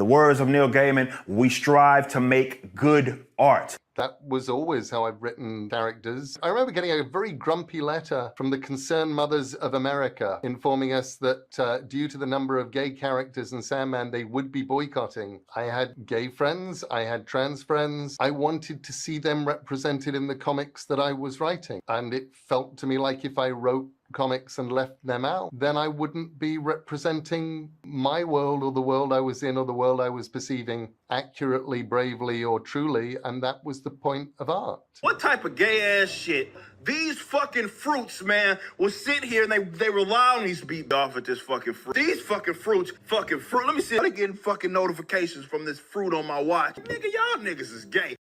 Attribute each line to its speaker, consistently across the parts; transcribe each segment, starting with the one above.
Speaker 1: words of Neil Gaiman, we strive to make good art.
Speaker 2: That was always how I've written characters. I remember getting a very grumpy letter from the Concerned Mothers of America informing us that due to the number of gay characters in Sandman, they would be boycotting. I had gay friends, I had trans friends. I wanted to see them represented in the comics that I was writing. And it felt to me like if I wrote comics and left them out, then I wouldn't be representing my world or the world I was in or the world I was perceiving accurately, bravely, or truly, and that was the point of art.
Speaker 3: What type of gay ass shit? These fucking fruits, man, will sit here and they rely on these beat off at this fucking fruit. These fucking fruits, Let me see, I'm getting fucking notifications from this fruit on my watch. Nigga, y'all niggas is gay.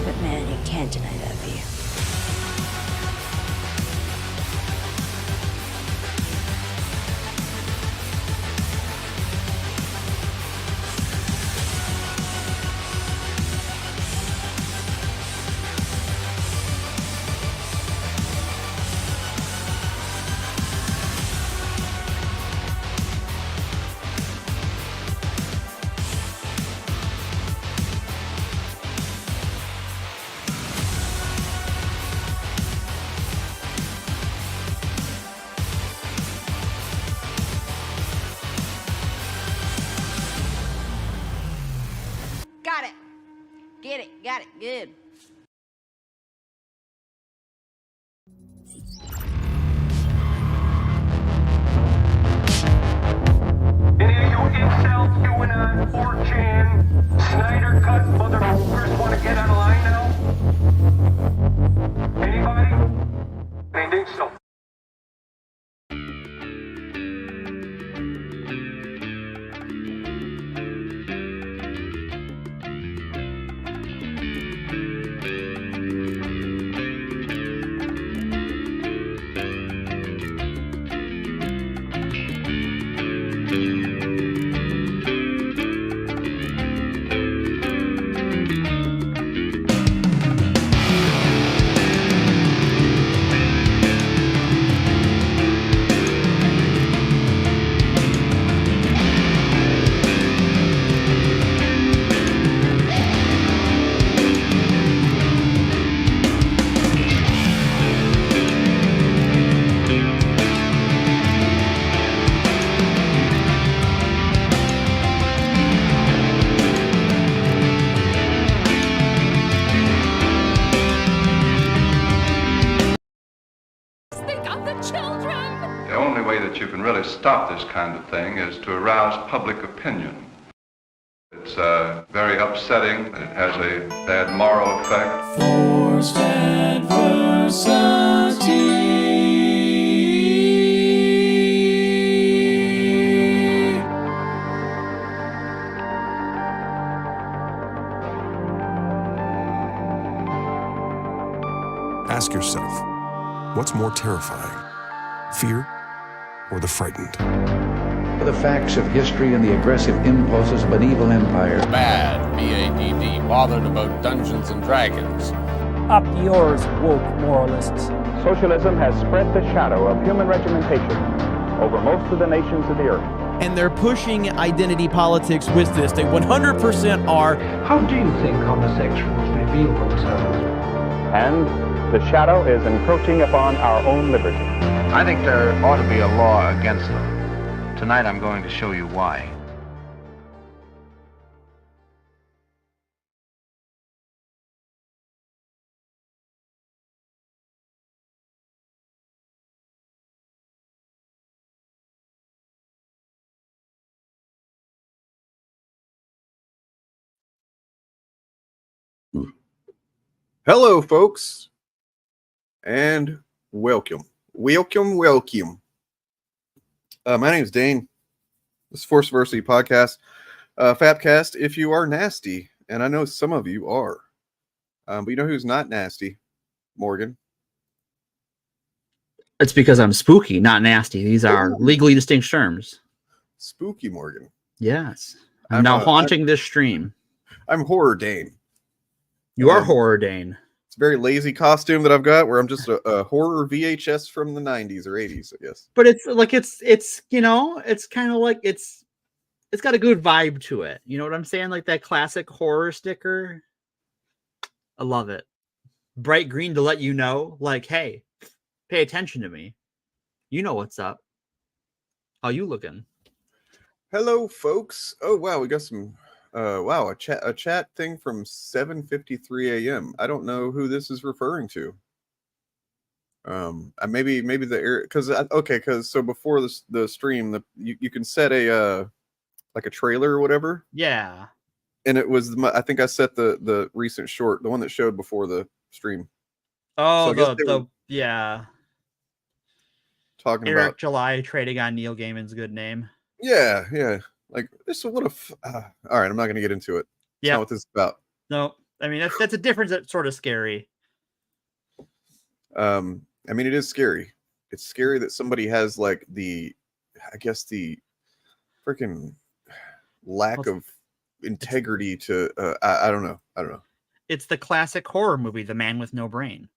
Speaker 4: But man, you can't deny that view.
Speaker 5: Got it. Get it. Got it. Good.
Speaker 6: Any of you incels, QAnon, 4chan, Snyder Cut motherfuckers want to get out of line now? Anybody? I think so.
Speaker 7: The only way that you can really stop this kind of thing is to arouse public opinion. It's very upsetting, and it has a bad moral effect.
Speaker 8: Forced adversity.
Speaker 9: Ask yourself, what's more terrifying? Fear or the frightened?
Speaker 10: The facts of history and the aggressive impulses of an evil empire.
Speaker 11: Bad, B-A-D-D, bothered about Dungeons and Dragons.
Speaker 12: Up yours, woke moralists.
Speaker 13: Socialism has spread the shadow of human regimentation over most of the nations of the earth.
Speaker 14: And they're pushing identity politics with this. They 100% are.
Speaker 15: How do you think homosexuals reveal themselves?
Speaker 13: And the shadow is encroaching upon our own liberty.
Speaker 16: I think there ought to be a law against them. Tonight I'm going to show you why.
Speaker 17: Hello, folks, and welcome. Welcome. My name is Dane. This is Force Diversity Podcast, FAPcast. If you are nasty, and I know some of you are, but you know who's not nasty? Morgan.
Speaker 18: It's because I'm spooky, not nasty. These are legally distinct terms.
Speaker 17: Spooky Morgan.
Speaker 18: Yes. I'm now haunting this stream.
Speaker 17: I'm Horror Dane.
Speaker 18: You are Horror Dane.
Speaker 17: It's a very lazy costume that I've got where I'm just a horror VHS from the 90s or 80s, I guess.
Speaker 18: But it's like it's you know, it's kind of like it's got a good vibe to it. You know what I'm saying? Like that classic horror sticker. I love it. Bright green to let you know, like, hey, pay attention to me. You know what's up. How you looking?
Speaker 17: Hello, folks. Oh wow, we got some wow, a chat thing from 7:53 a.m. I don't know who this is referring to. Maybe the because so before the stream, you can set a like a trailer or whatever.
Speaker 18: Yeah.
Speaker 17: And it was I think I set the recent short, the one that showed before the stream.
Speaker 18: Oh, so yeah.
Speaker 17: Talking
Speaker 18: Eric
Speaker 17: about
Speaker 18: July trading on Neil Gaiman's good name.
Speaker 17: Yeah. Like this is all right, I'm not gonna get into it. That's not what this is about.
Speaker 18: No, I mean that's a difference that's sort of scary.
Speaker 17: I mean it is scary. It's scary that somebody has like the freaking lack of integrity to I don't know.
Speaker 18: It's the classic horror movie, The Man with No Brain.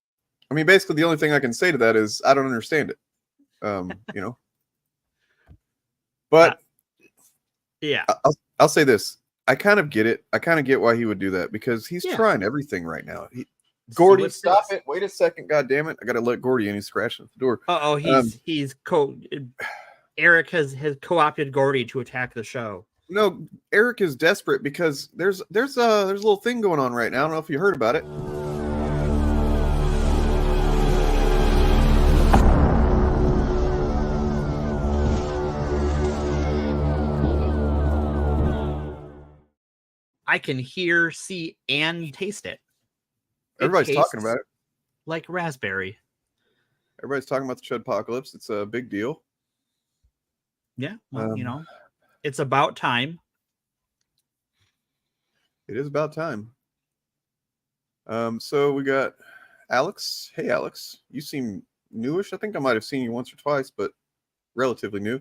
Speaker 17: I mean, basically the only thing I can say to that is I don't understand it. You know. But
Speaker 18: yeah,
Speaker 17: I'll say this. I kind of get it. I kind of get why he would do that because he's trying everything right now. Gordy, stop it. Wait a second. God damn it. I got to let Gordy in. He's scratching at the door.
Speaker 18: Eric has co-opted Gordy to attack the show.
Speaker 17: No, Eric is desperate because there's a little thing going on right now. I don't know if you heard about it.
Speaker 18: I can hear, see, and taste it.
Speaker 17: Everybody's talking about it.
Speaker 18: Like raspberry.
Speaker 17: Everybody's talking about the Chudpocalypse. It's a big deal.
Speaker 18: Yeah, well, you know, it's about time.
Speaker 17: It is about time. So we got Alex. Hey, Alex. You seem newish. I think I might have seen you once or twice, but relatively new.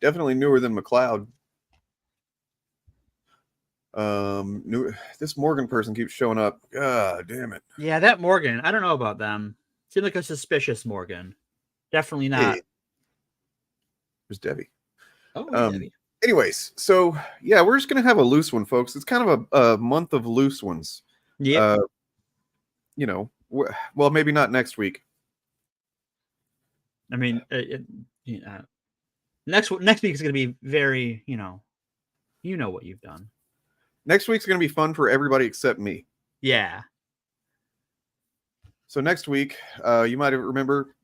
Speaker 17: Definitely newer than McLeod. This Morgan person keeps showing up. God damn it.
Speaker 18: Yeah, that Morgan. I don't know about them. Seemed like a suspicious Morgan. Definitely not.
Speaker 17: Hey. There's Debbie.
Speaker 18: Oh, Debbie.
Speaker 17: Anyways, so yeah, we're just gonna have a loose one, folks. It's kind of a month of loose ones.
Speaker 18: Yeah.
Speaker 17: You know, well, maybe not next week.
Speaker 18: I mean, next week is gonna be very, you know what you've done.
Speaker 17: Next week's going to be fun for everybody except me.
Speaker 18: Yeah.
Speaker 17: So next week, you might remember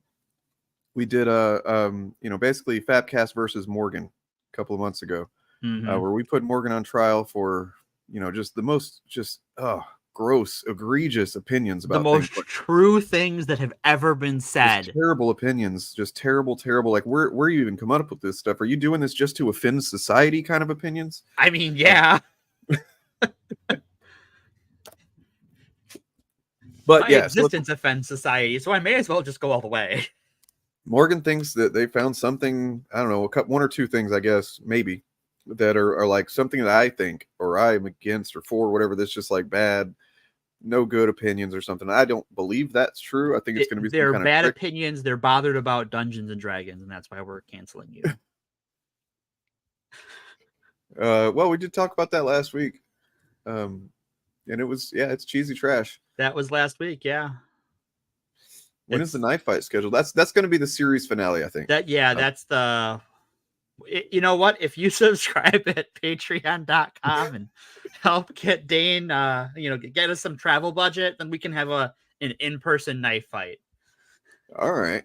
Speaker 17: we did basically FAPcast versus Morgan a couple of months ago, where we put Morgan on trial for, just the most gross, egregious opinions about
Speaker 18: the most true things that have ever been said.
Speaker 17: Terrible opinions, just terrible. Like where you even come up with this stuff? Are you doing this just to offend society kind of opinions?
Speaker 18: I mean, yeah.
Speaker 17: But
Speaker 18: my existence offends society, so I may as well just go all the way.
Speaker 17: Morgan thinks that they found something, I don't know, one or two things, I guess, maybe, that are like something that I think or I'm against or for, whatever, that's just like bad, no good opinions or something. I don't believe that's true. I think it's going to be
Speaker 18: they're bad opinions. They're bothered about Dungeons and Dragons, and that's why we're canceling you.
Speaker 17: Well, we did talk about that last week. And it was, it's cheesy trash.
Speaker 18: That was last week, yeah.
Speaker 17: When is the knife fight scheduled? That's going to be the series finale, I think.
Speaker 18: That's the. You know what? If you subscribe at Patreon.com and help get Dane, get us some travel budget, then we can have an in-person knife fight.
Speaker 17: All right,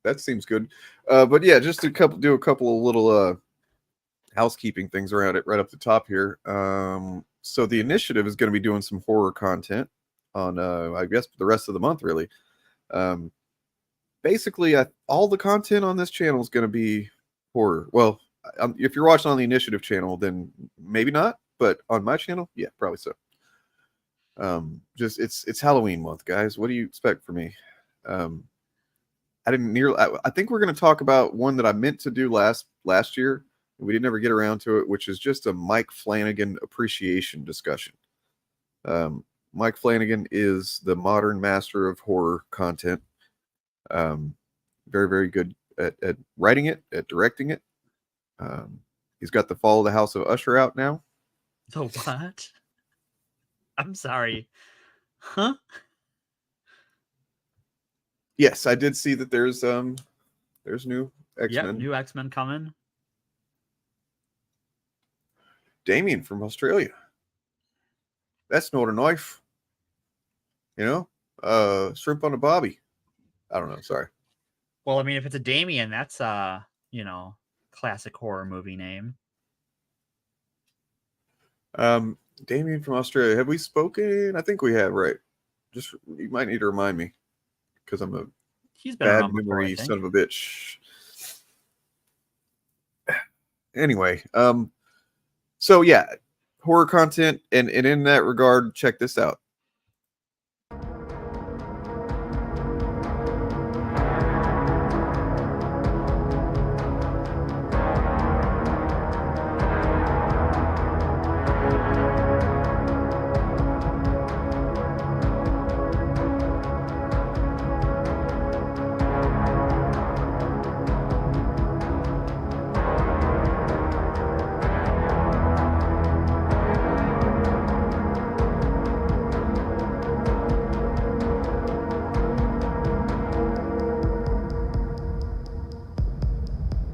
Speaker 17: that seems good. But yeah, just do a couple of little housekeeping things around it right up the top here. So the initiative is going to be doing some horror content. on I guess the rest of the month, really. Basically, all the content on this channel is going to be horror. Well, if you're watching on the Initiative channel, then maybe not, but on my channel, yeah, probably so. Just it's Halloween month, guys. What do you expect from me? I think we're going to talk about one that I meant to do last year. We didn't ever get around to it, which is just a Mike Flanagan appreciation discussion. Mike Flanagan is the modern master of horror content. Very, very good at writing it, at directing it. He's got the Fall of the House of Usher out now.
Speaker 18: The what? I'm sorry. Huh?
Speaker 17: Yes, I did see that there's new X-Men.
Speaker 18: Yep, new X-Men coming.
Speaker 17: Damien from Australia. That's not a knife. You know? Shrimp on a bobby. I don't know, sorry.
Speaker 18: Well, I mean, if it's a Damien, that's classic horror movie name.
Speaker 17: Damien from Australia. Have we spoken? I think we have, right? Just you might need to remind me because I'm a bad memory son of a bitch. Anyway, so yeah, horror content, and in that regard, check this out.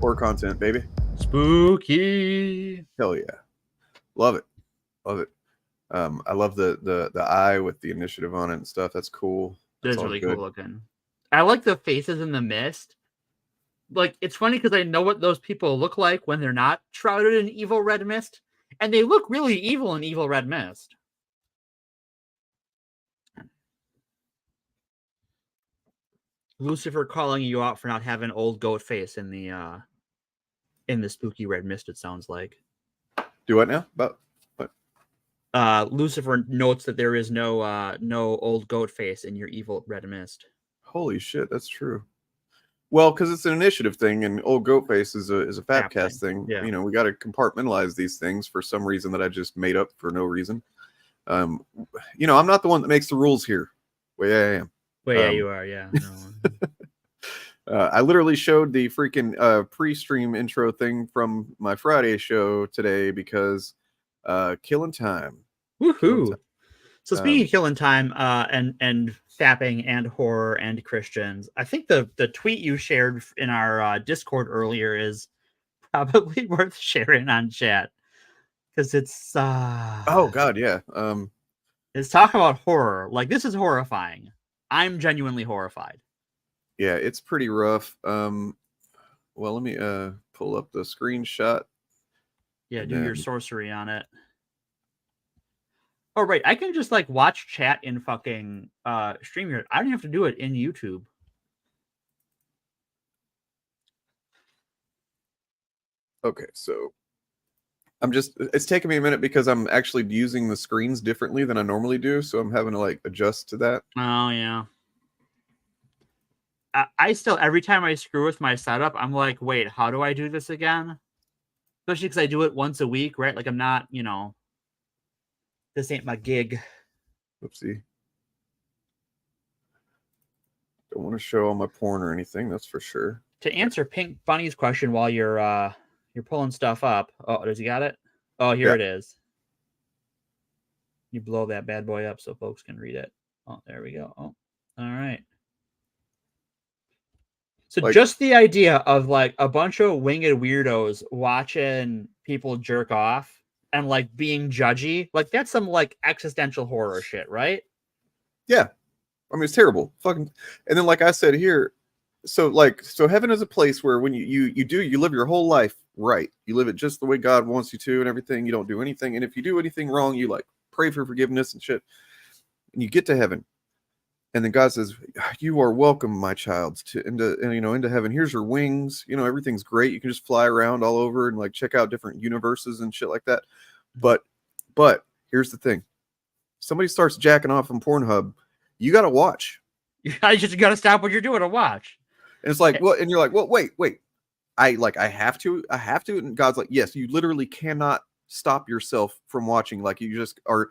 Speaker 17: Horror content, baby.
Speaker 18: Spooky.
Speaker 17: Hell yeah. Love it. Love it. I love the eye with the Initiative on it and stuff. That's cool.
Speaker 18: That's really cool looking. I like the faces in the mist. Like, it's funny because I know what those people look like when they're not shrouded in evil red mist, and they look really evil in evil red mist. Lucifer calling you out for not having old goat face in the spooky red mist, it sounds like.
Speaker 17: Do what now? But what?
Speaker 18: Lucifer notes that there is no old goat face in your evil red mist.
Speaker 17: Holy shit, that's true. Well, because it's an Initiative thing, and old goat face is a FAPcast thing.
Speaker 18: Yeah.
Speaker 17: You know, we got to compartmentalize these things for some reason that I just made up for no reason. I'm not the one that makes the rules here. Well, yeah, I am.
Speaker 18: Well, yeah, you are. Yeah. No.
Speaker 17: I literally showed the freaking pre-stream intro thing from my Friday show today because killing time.
Speaker 18: Woohoo! So speaking of killing time and fapping and horror and Christians, I think the tweet you shared in our Discord earlier is probably worth sharing on chat because it's
Speaker 17: oh god, yeah.
Speaker 18: It's talk about horror. Like, this is horrifying. I'm genuinely horrified.
Speaker 17: Yeah, it's pretty rough. Well, let me pull up the screenshot.
Speaker 18: Yeah, do your sorcery on it. Oh, right. I can just like watch chat in fucking StreamYard. I don't have to do it in YouTube.
Speaker 17: Okay, so it's taking me a minute because I'm actually using the screens differently than I normally do, so I'm having to like adjust to that.
Speaker 18: Oh yeah. I still, every time I screw with my setup, I'm like, wait, how do I do this again? Especially because I do it once a week, right? Like, I'm not, this ain't my gig.
Speaker 17: Oopsie. Don't want to show all my porn or anything, that's for sure.
Speaker 18: To answer Pink Bunny's question while you're pulling stuff up. Oh, does he got it? Oh, here it is. You blow that bad boy up so folks can read it. Oh, there we go. Oh, all right. So like, just the idea of like a bunch of winged weirdos watching people jerk off and like being judgy, like that's some like existential horror shit, right?
Speaker 17: Yeah. I mean, it's terrible. Fucking. And then like I said here, so heaven is a place where when you live your whole life right. You live it just the way God wants you to and everything. You don't do anything. And if you do anything wrong, you like pray for forgiveness and shit. and you get to heaven, and then God says, "You are welcome, my child, into heaven. Here's your wings. Everything's great. You can just fly around all over and like check out different universes and shit like that." But here's the thing: somebody starts jacking off on Pornhub, you got to watch.
Speaker 18: You just got to stop what you're doing and watch.
Speaker 17: And it's like, what? And you're like, well, wait. I have to. And God's like, yes, you literally cannot stop yourself from watching. Like you just are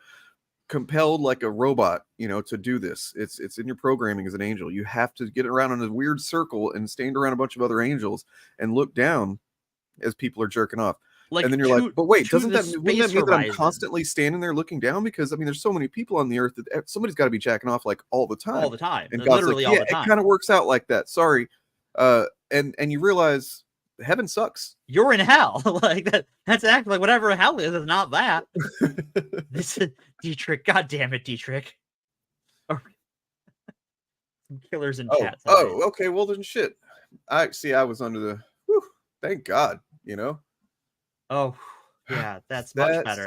Speaker 17: compelled like a robot, to do this. It's in your programming as an angel. You have to get around in a weird circle and stand around a bunch of other angels and look down as people are jerking off. And then you're like, but wait, wouldn't that mean that I'm constantly standing there looking down? Because there's so many people on the earth that somebody's got to be jacking off like all the time.
Speaker 18: All the time.
Speaker 17: And God's
Speaker 18: literally
Speaker 17: like,
Speaker 18: all the time.
Speaker 17: It kind of works out like that. Sorry. And you realize heaven sucks.
Speaker 18: You're in hell. Like that. That's actually like whatever hell is not that. This is Dietrich. God damn it, Dietrich. Some killers in chat.
Speaker 17: Okay. Well, then shit. I was under the. Whew, thank God.
Speaker 18: Oh, yeah. That's much better.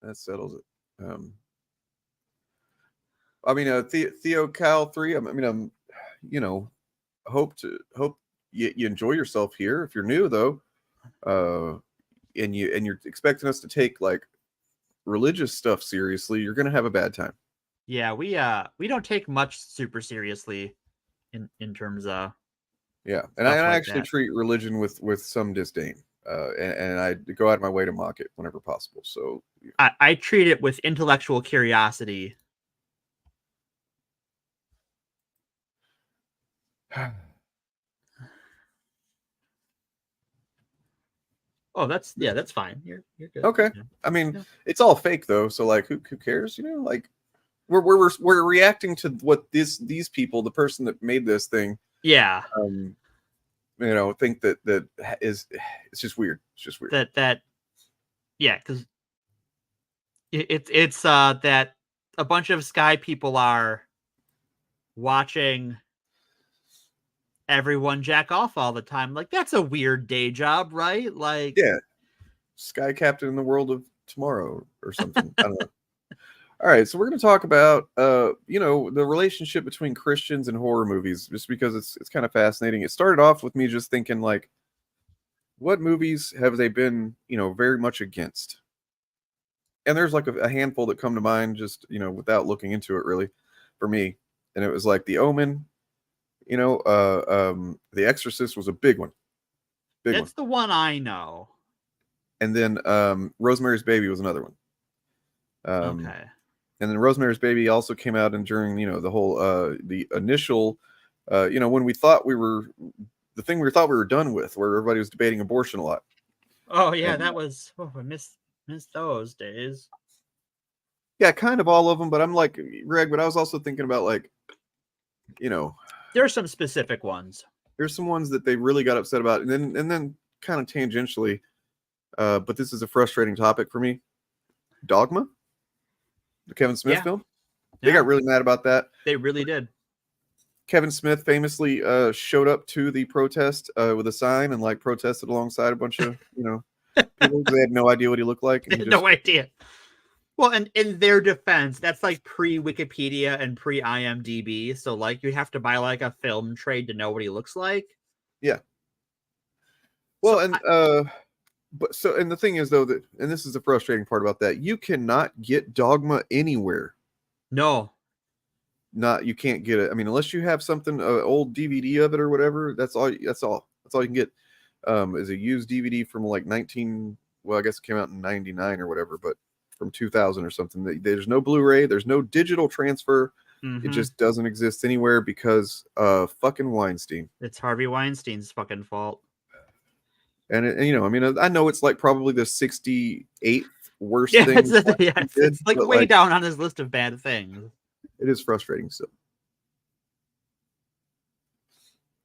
Speaker 17: That settles it. Theo Cal 3. Hope you enjoy yourself here. If you're new though, and you're expecting us to take like religious stuff seriously, you're gonna have a bad time.
Speaker 18: Yeah, we don't take much super seriously in terms of
Speaker 17: and I actually treat religion with some disdain, and I go out of my way to mock it whenever possible. So
Speaker 18: I treat it with intellectual curiosity. Oh, that's fine. You're good.
Speaker 17: Okay. Yeah. It's all fake though, so like who cares? Like we're reacting to what these people, the person that made this thing, think that is, it's just weird. It's just weird.
Speaker 18: Because it's that a bunch of sky people are watching everyone jack off all the time. Like that's a weird day job, right? Like
Speaker 17: sky captain in the world of tomorrow or something. I don't know. All right, so we're going to talk about the relationship between Christians and horror movies, just because it's kind of fascinating. It started off with me just thinking like, what movies have they been very much against? And there's like a handful that come to mind just without looking into it really for me. And it was like The Omen. The Exorcist was a big one.
Speaker 18: That's the one I know.
Speaker 17: And then Rosemary's Baby was another one.
Speaker 18: Okay.
Speaker 17: And then Rosemary's Baby also came out during the whole the initial when we thought we were done with, where everybody was debating abortion a lot.
Speaker 18: Oh yeah, that was I missed those days.
Speaker 17: Yeah, kind of all of them, but I'm like Greg, but I was also thinking about like
Speaker 18: there's some specific ones.
Speaker 17: There's some ones that they really got upset about, and then kind of tangentially, but this is a frustrating topic for me. Dogma, the Kevin Smith film. They got really mad about that.
Speaker 18: They really did.
Speaker 17: Kevin Smith famously showed up to the protest with a sign and like protested alongside a bunch of people. They had no idea what he looked like.
Speaker 18: They had no idea. Well, and in their defense, that's like pre-Wikipedia and pre-IMDb. So like you have to buy like a film trade to know what he looks like.
Speaker 17: Yeah. Well, and the thing is though that, and this is the frustrating part about that, you cannot get Dogma anywhere.
Speaker 18: No.
Speaker 17: You can't get it. Unless you have something, old DVD of it or whatever. That's all you can get. Is a used DVD from like I guess it came out in 99 or whatever, but from 2000 or something. There's no Blu-ray. There's no digital transfer. Mm-hmm. It just doesn't exist anywhere because fucking Weinstein.
Speaker 18: It's Harvey Weinstein's fucking fault.
Speaker 17: And I know it's like probably the 68th worst thing.
Speaker 18: It's like way down on his list of bad things.
Speaker 17: It is frustrating still.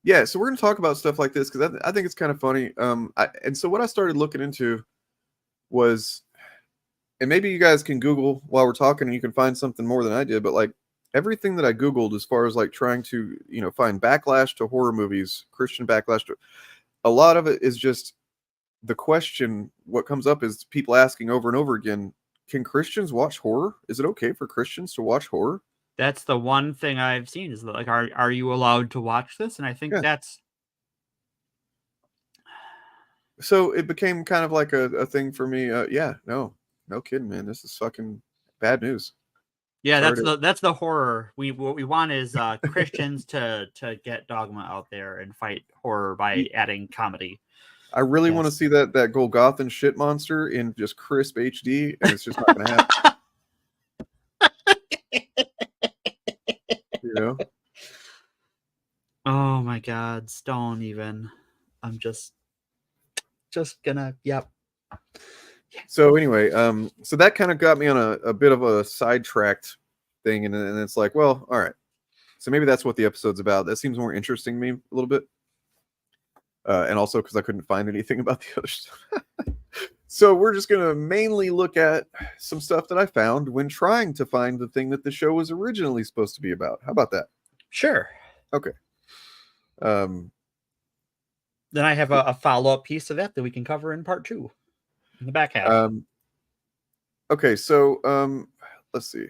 Speaker 17: Yeah, so we're going to talk about stuff like this because I think it's kind of funny. And so what I started looking into was, and maybe you guys can Google while we're talking and you can find something more than I did, but like everything that I Googled as far as like trying to, find backlash to horror movies, Christian backlash to, a lot of it is just the question, what comes up is people asking over and over again, can Christians watch horror? Is it okay for Christians to watch horror?
Speaker 18: That's the one thing I've seen is that, like, are you allowed to watch this? And I think that's.
Speaker 17: So it became kind of like a thing for me. No kidding, man. This is fucking bad news.
Speaker 18: Yeah, that's the horror. What we want is Christians to get dogma out there and fight horror by adding comedy.
Speaker 17: I really want to see that Golgothan shit monster in just crisp HD, and it's just not going to happen. You know?
Speaker 18: Oh my God, don't even. I'm just gonna. Yep.
Speaker 17: So anyway, so that kind of got me on a bit of a sidetracked thing, and it's like, well, all right. So maybe that's what the episode's about. That seems more interesting to me a little bit. And also because I couldn't find anything about the other stuff. So we're just going to mainly look at some stuff that I found when trying to find the thing that the show was originally supposed to be about. How about that?
Speaker 18: Sure.
Speaker 17: Okay.
Speaker 18: Then I have a follow-up piece of that we can cover in part 2, in the back half.
Speaker 17: Okay, so let's see.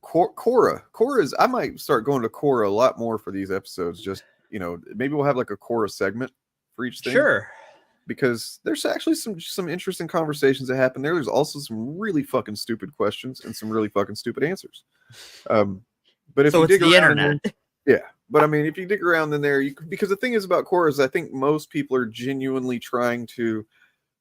Speaker 17: Korra is. I might start going to Korra a lot more for these episodes. Just, maybe we'll have like a Korra segment for each thing.
Speaker 18: Sure.
Speaker 17: Because there's actually some interesting conversations that happen there. There's also some really fucking stupid questions and some really fucking stupid answers. But if
Speaker 18: so
Speaker 17: you dig
Speaker 18: it's the
Speaker 17: around
Speaker 18: internet.
Speaker 17: But I mean, if you dig around in there, because the thing is about Korra is I think most people are genuinely trying to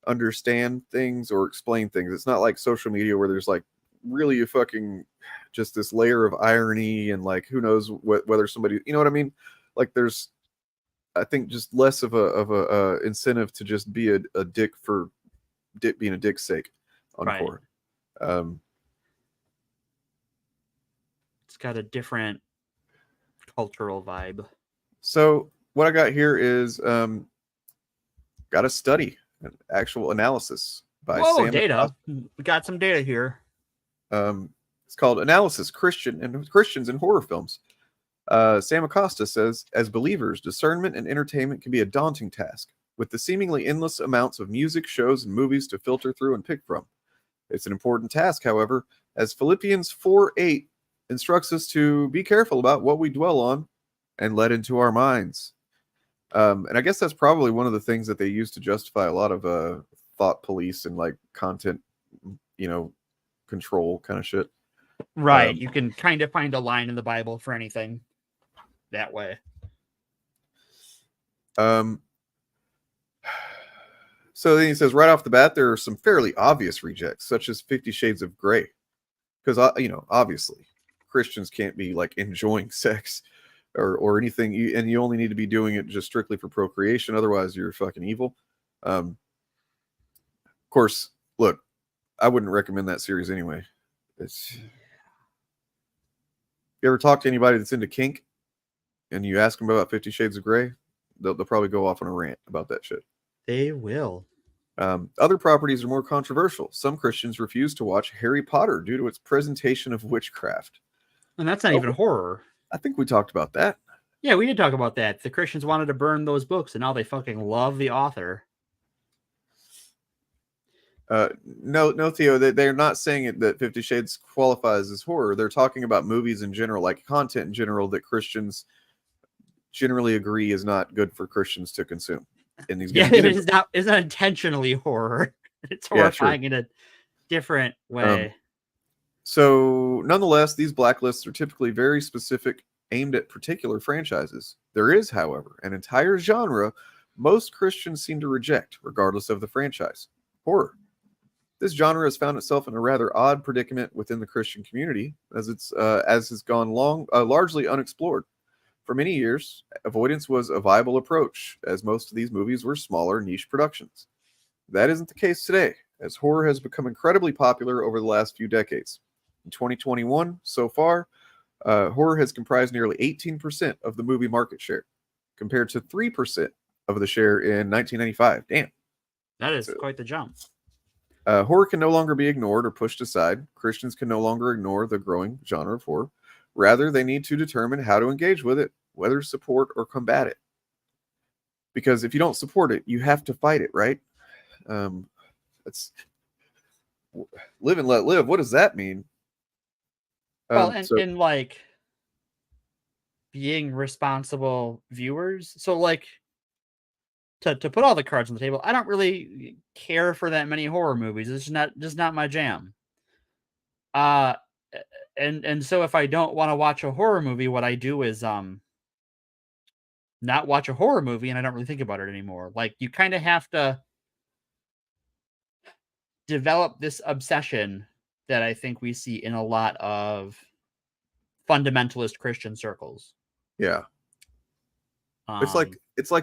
Speaker 17: understand things or explain things. It's not like social media where there's like really a fucking just this layer of irony and like who knows whether somebody, you know what I mean? Like there's, I think, just less of a incentive to just be a dick for being a dick's sake on Korra.
Speaker 18: It's got a different cultural vibe.
Speaker 17: So what I got here is got a study, an actual analysis by Sam
Speaker 18: data.
Speaker 17: Acosta.
Speaker 18: We got some data here.
Speaker 17: It's called Analysis Christians in Horror Films. Sam Acosta says, as believers, discernment and entertainment can be a daunting task, with the seemingly endless amounts of music, shows, and movies to filter through and pick from. It's an important task, however, as Philippians 4:8 instructs us to be careful about what we dwell on and let into our minds. And I guess that's probably one of the things that they use to justify a lot of thought police and like content, control kind of shit.
Speaker 18: Right. You can kind of find a line in the Bible for anything that way.
Speaker 17: So then he says right off the bat, there are some fairly obvious rejects, such as 50 Shades of Grey. Because, obviously, Christians can't be like enjoying sex or anything. And you only need to be doing it just strictly for procreation. Otherwise, you're fucking evil. Of course, look, I wouldn't recommend that series anyway. You ever talk to anybody that's into kink and you ask them about 50 Shades of Grey, they'll probably go off on a rant about that shit.
Speaker 18: They will.
Speaker 17: Other properties are more controversial. Some Christians refuse to watch Harry Potter due to its presentation of witchcraft.
Speaker 18: And that's not even horror.
Speaker 17: I think we talked about that.
Speaker 18: Yeah, we did talk about that. The Christians wanted to burn those books, and now they fucking love the author.
Speaker 17: No, Theo, they're not saying that 50 Shades qualifies as horror. They're talking about movies in general, like content in general, that Christians generally agree is not good for Christians to consume. And these
Speaker 18: it's not intentionally horror. It's horrifying in a different way.
Speaker 17: So, nonetheless, these blacklists are typically very specific, aimed at particular franchises. There is, however, an entire genre most Christians seem to reject, regardless of the franchise: horror. This genre has found itself in a rather odd predicament within the Christian community, as has gone largely unexplored. For many years, avoidance was a viable approach, as most of these movies were smaller, niche productions. That isn't the case today, as horror has become incredibly popular over the last few decades. In 2021, so far, horror has comprised nearly 18% of the movie market share, compared to 3% of the share in 1995. Damn.
Speaker 18: That is quite the jump.
Speaker 17: Horror can no longer be ignored or pushed aside. Christians can no longer ignore the growing genre of horror. Rather, they need to determine how to engage with it, whether support or combat it. Because if you don't support it, you have to fight it, right? live and let live. What does that mean?
Speaker 18: Well, and like being responsible viewers. So like to put all the cards on the table, I don't really care for that many horror movies. It's just not my jam. And so if I don't want to watch a horror movie, what I do is not watch a horror movie, and I don't really think about it anymore. Like, you kind of have to develop this obsession that I think we see in a lot of fundamentalist Christian circles.
Speaker 17: Yeah. It's like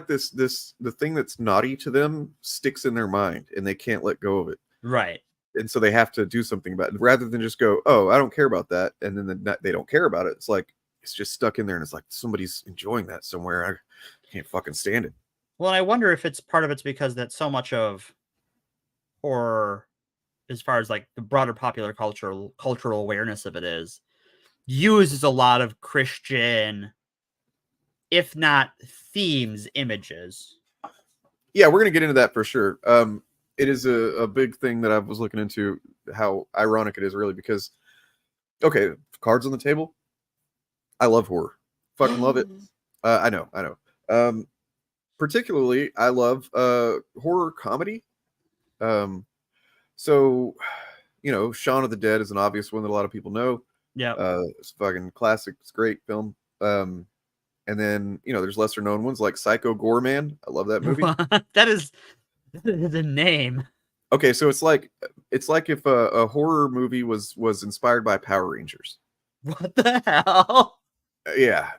Speaker 17: the thing that's naughty to them sticks in their mind and they can't let go of it.
Speaker 18: Right.
Speaker 17: And so they have to do something about it rather than just go, oh, I don't care about that. And then they don't care about it. It's like, it's just stuck in there. And it's like, somebody's enjoying that somewhere. I can't fucking stand it.
Speaker 18: Well, I wonder if it's part of it's because that so much of horror, as far as like the broader popular cultural awareness of it is, uses a lot of Christian, if not themes, images.
Speaker 17: Yeah, we're gonna get into that for sure. It is a big thing that I was looking into, how ironic it is, really, because okay, cards on the table. I love horror, fucking love it. I know. Particularly, I love horror comedy. So, Shaun of the Dead is an obvious one that a lot of people know.
Speaker 18: Yeah.
Speaker 17: It's fucking classic. It's a great film. And then, there's lesser known ones like Psycho Goreman. I love that movie.
Speaker 18: That is the name.
Speaker 17: Okay, so it's like if a horror movie was inspired by Power Rangers.
Speaker 18: What the hell?
Speaker 17: Yeah.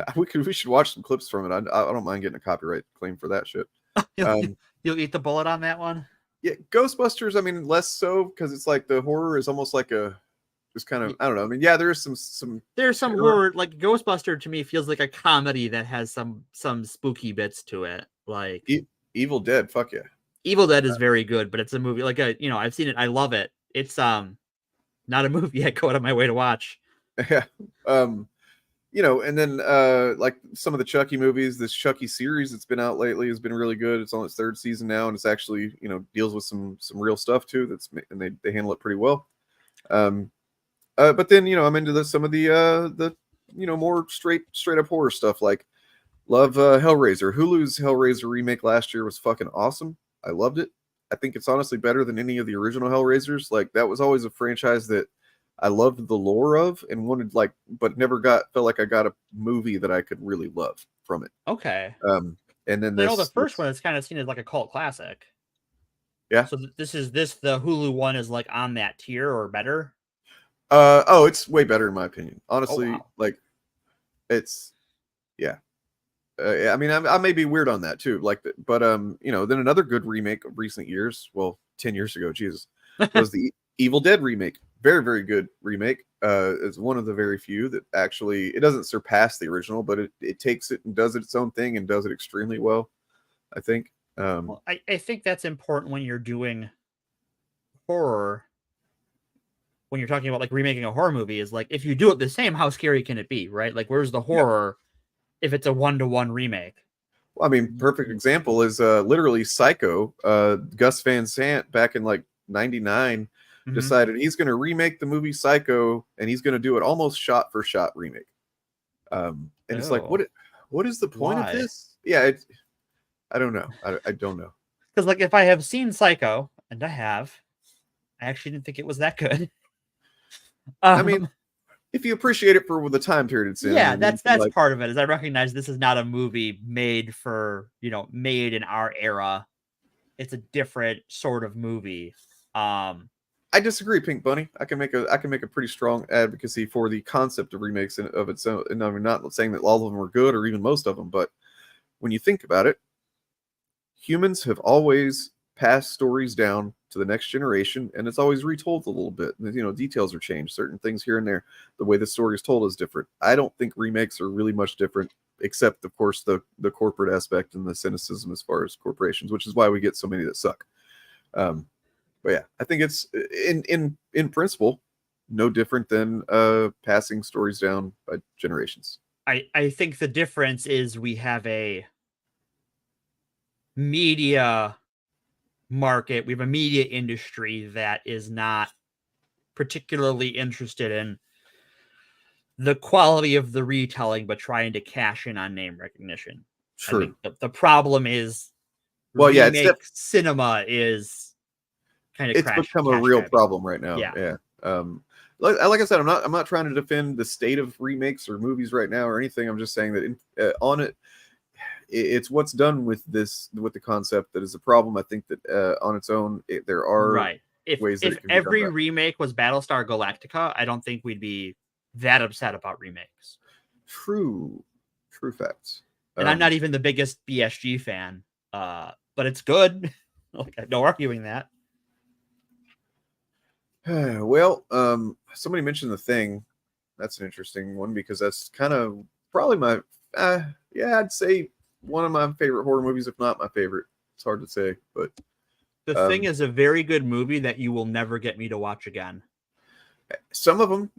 Speaker 17: We should watch some clips from it. I don't mind getting a copyright claim for that shit.
Speaker 18: You'll eat the bullet on that one?
Speaker 17: Yeah, Ghostbusters, I mean, less so, because it's like the horror is almost like just kind of, I don't know. I mean, yeah, there's some
Speaker 18: horror. Like Ghostbuster to me feels like a comedy that has some spooky bits to it. Like
Speaker 17: Evil Dead, fuck yeah.
Speaker 18: Evil Dead is very good, but it's a movie like I've seen it. I love it. It's not a movie I go out of my way to watch.
Speaker 17: Yeah. And then like some of the Chucky movies, this Chucky series that's been out lately has been really good. It's on its 3rd season now, and it's actually deals with some real stuff too. And they handle it pretty well. But then I'm into some of the more straight up horror stuff. Like love Hellraiser. Hulu's Hellraiser remake last year was fucking awesome. I loved it. I think it's honestly better than any of the original Hellraisers. Like that was always a franchise that I loved the lore of and wanted but never felt like I got a movie that I could really love from it.
Speaker 18: Okay.
Speaker 17: And then
Speaker 18: the first one is kind of seen as like a cult classic.
Speaker 17: Yeah.
Speaker 18: So the Hulu one is like on that tier or better.
Speaker 17: It's way better in my opinion. Honestly, like it's yeah. I mean, I may be weird on that too. Like, but then another good remake of recent years, well, 10 years ago, Jesus, was the Evil Dead remake. Very, very good remake. It's one of the very few that actually, it doesn't surpass the original, but it takes it and does its own thing and does it extremely well, I think.
Speaker 18: Well, I think that's important when you're doing horror. When you're talking about like remaking a horror movie, is like, if you do it the same, how scary can it be, right? Like, where's the horror if it's a 1-to-1 remake?
Speaker 17: Well, I mean, perfect example is literally Psycho. Gus Van Sant back in like 99 decided he's going to remake the movie Psycho, and he's going to do it almost shot for shot remake. And it's like, what is the point of this? Yeah, I don't know. I don't know.
Speaker 18: Because like, if I have seen Psycho, and I actually didn't think it was that good.
Speaker 17: I mean, if you appreciate it for the time period it's in.
Speaker 18: Yeah, that's part of it. Is I recognize this is not a movie made made in our era. It's a different sort of movie.
Speaker 17: I disagree, Pink Bunny. I can make a pretty strong advocacy for the concept of remakes of its own. And I'm not saying that all of them are good or even most of them, but when you think about it, humans have always passed stories down to the next generation, and it's always retold a little bit. Details are changed, certain things here and there. The way the story is told is different. I don't think remakes are really much different, except of course the corporate aspect and the cynicism as far as corporations, which is why we get so many that suck. But yeah, I think it's in principle no different than passing stories down by generations.
Speaker 18: I think the difference is we have a media market, we have a media industry that is not particularly interested in the quality of the retelling, but trying to cash in on name recognition.
Speaker 17: True.
Speaker 18: I think the problem is,
Speaker 17: well, yeah,
Speaker 18: cinema is kind of
Speaker 17: it's become a real problem right now.
Speaker 18: Yeah.
Speaker 17: Like I said, I'm not trying to defend the state of remakes or movies right now or anything. I'm just saying that it's what's done with the concept that is a problem. I think that on its own, there are ways that
Speaker 18: if every remake was Battlestar Galactica, I don't think we'd be that upset about remakes.
Speaker 17: True facts.
Speaker 18: And I'm not even the biggest BSG fan, but it's good. No arguing that.
Speaker 17: Well, somebody mentioned The Thing. That's an interesting one because that's kind of probably my I'd say one of my favorite horror movies, if not my favorite. It's hard to say, but
Speaker 18: The Thing is a very good movie that you will never get me to watch again.
Speaker 17: Some of them,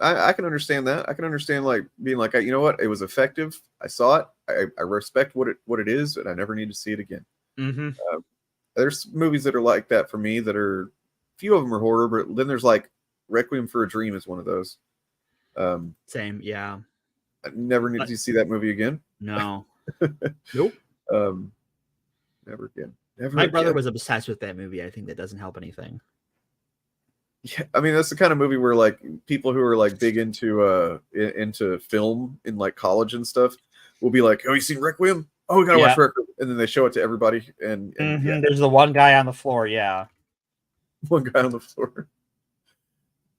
Speaker 17: I can understand that. I can understand like being like, you know what, it was effective. I saw it. I respect what it is, and I never need to see it again.
Speaker 18: Mm-hmm.
Speaker 17: There's movies that are like that for me. That are, few of them are horror, but then there's like Requiem for a Dream is one of those.
Speaker 18: Same, yeah.
Speaker 17: I never need to see that movie again.
Speaker 18: No. Nope.
Speaker 17: Never again.
Speaker 18: My brother was obsessed with that movie. I think that doesn't help anything.
Speaker 17: Yeah, I mean that's the kind of movie where like people who are like big into film in like college and stuff will be like, "Oh, you seen Requiem? Oh, we gotta watch Requiem," and then they show it to everybody. And
Speaker 18: there's the one guy on the floor. Yeah,
Speaker 17: one guy on the floor.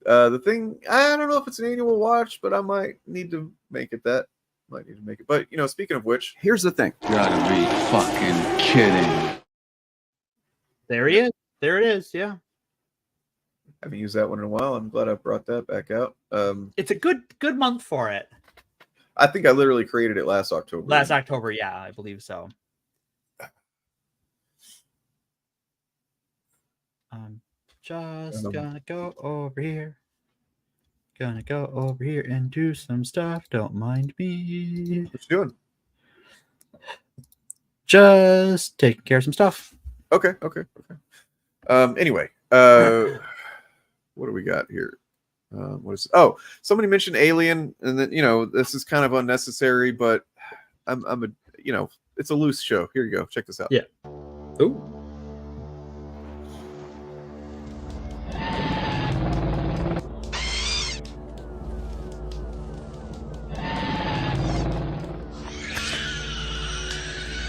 Speaker 17: The Thing, I don't know if it's an annual watch, but I might need to make it that. Might need to make it. But speaking of which, here's the thing.
Speaker 16: You gotta be fucking kidding.
Speaker 18: There he is. There it is. Yeah.
Speaker 17: I haven't used that one in a while. I'm glad I brought that back out.
Speaker 18: It's a good month for it.
Speaker 17: I think I literally created it last October.
Speaker 18: Last October, yeah, I believe so. I'm just gonna go over here. Gonna go over here and do some stuff. Don't mind me.
Speaker 17: What you doing?
Speaker 18: Just taking care of some stuff.
Speaker 17: Okay. Anyway, what do we got here? Somebody mentioned Alien, and then this is kind of unnecessary, but it's a loose show. Here you go. Check this out.
Speaker 18: Yeah. Ooh.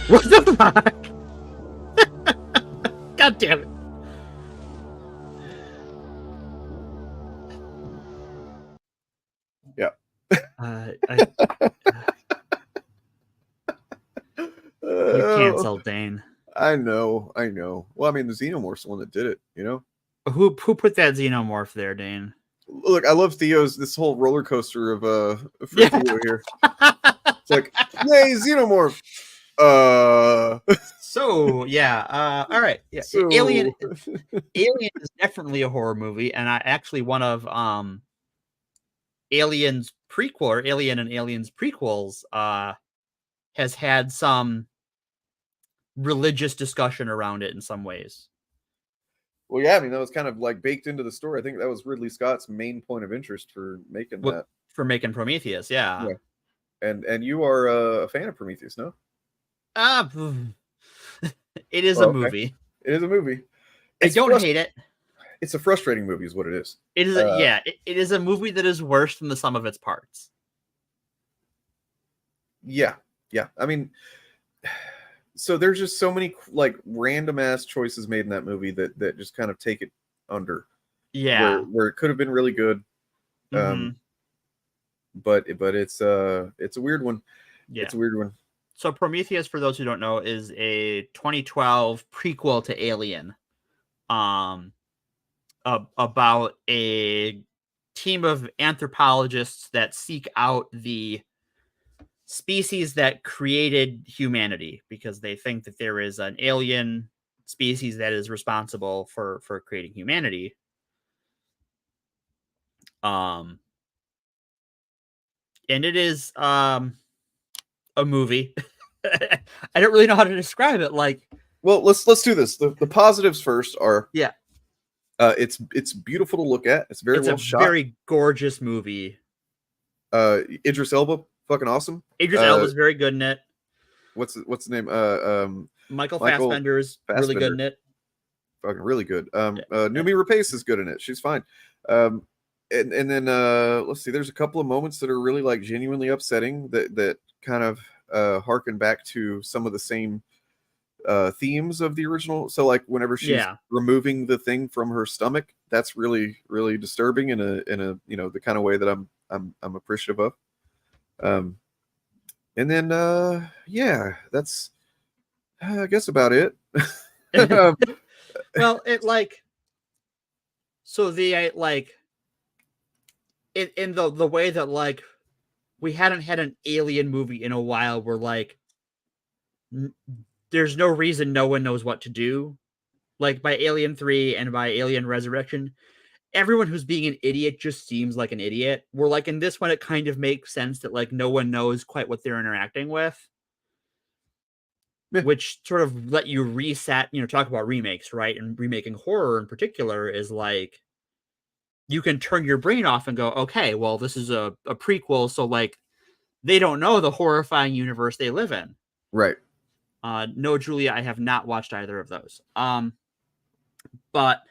Speaker 18: What the fuck? God damn it.
Speaker 17: Yeah.
Speaker 18: You canceled, Dane.
Speaker 17: I know. Well, I mean, the Xenomorph's the one that did it,
Speaker 18: Who put that Xenomorph there, Dane?
Speaker 17: Look, I love this whole roller coaster of Theo here. It's like, yay, Xenomorph.
Speaker 18: So yeah, all right. Yeah.
Speaker 17: So...
Speaker 18: Alien is definitely a horror movie, and actually one of Alien's prequel or Alien and Alien's prequels has had some religious discussion around it in some ways.
Speaker 17: Well, yeah, I mean that was kind of like baked into the story. I think that was Ridley Scott's main point of interest for making that.
Speaker 18: For making Prometheus, yeah.
Speaker 17: And you are a fan of Prometheus, no?
Speaker 18: It is a movie.
Speaker 17: It is a movie.
Speaker 18: I don't hate it.
Speaker 17: It's a frustrating movie, is what it is.
Speaker 18: It is. It is a movie that is worse than the sum of its parts.
Speaker 17: Yeah. I mean, so there's just so many like random ass choices made in that movie that just kind of take it under.
Speaker 18: Yeah.
Speaker 17: Where it could have been really good.
Speaker 18: Mm-hmm.
Speaker 17: But it's a weird one.
Speaker 18: Yeah.
Speaker 17: It's a weird one.
Speaker 18: So Prometheus, for those who don't know, is a 2012 prequel to Alien. About a team of anthropologists that seek out the species that created humanity because they think that there is an alien species that is responsible for creating humanity. And it is a movie. I don't really know how to describe it. Like,
Speaker 17: Well, let's do this. The positives first are it's beautiful to look at. It's very well shot.
Speaker 18: Very gorgeous movie.
Speaker 17: Idris Elba, fucking awesome.
Speaker 18: Idris Elba's very good in it.
Speaker 17: What's the name?
Speaker 18: Michael Fassbender's really good in it.
Speaker 17: Fucking really good. Noomi Rapace is good in it. She's fine. And then let's see. There's a couple of moments that are really like genuinely upsetting that kind of harken back to some of the same themes of the original. So like whenever she's removing the thing from her stomach, that's really really disturbing in a the kind of way that I'm appreciative of. And then that's I guess about it.
Speaker 18: Well, it like so the like it in the way that like we hadn't had an alien movie in a while where like there's no reason no one knows what to do. Like by Alien 3 and by Alien Resurrection, everyone who's being an idiot just seems like an idiot. We're like in this one, it kind of makes sense that like no one knows quite what they're interacting with. Which sort of let you reset, talk about remakes, right? And remaking horror in particular is like you can turn your brain off and go, okay, well, this is a prequel, so like they don't know the horrifying universe they live in.
Speaker 17: Right.
Speaker 18: No, Julia, I have not watched either of those. But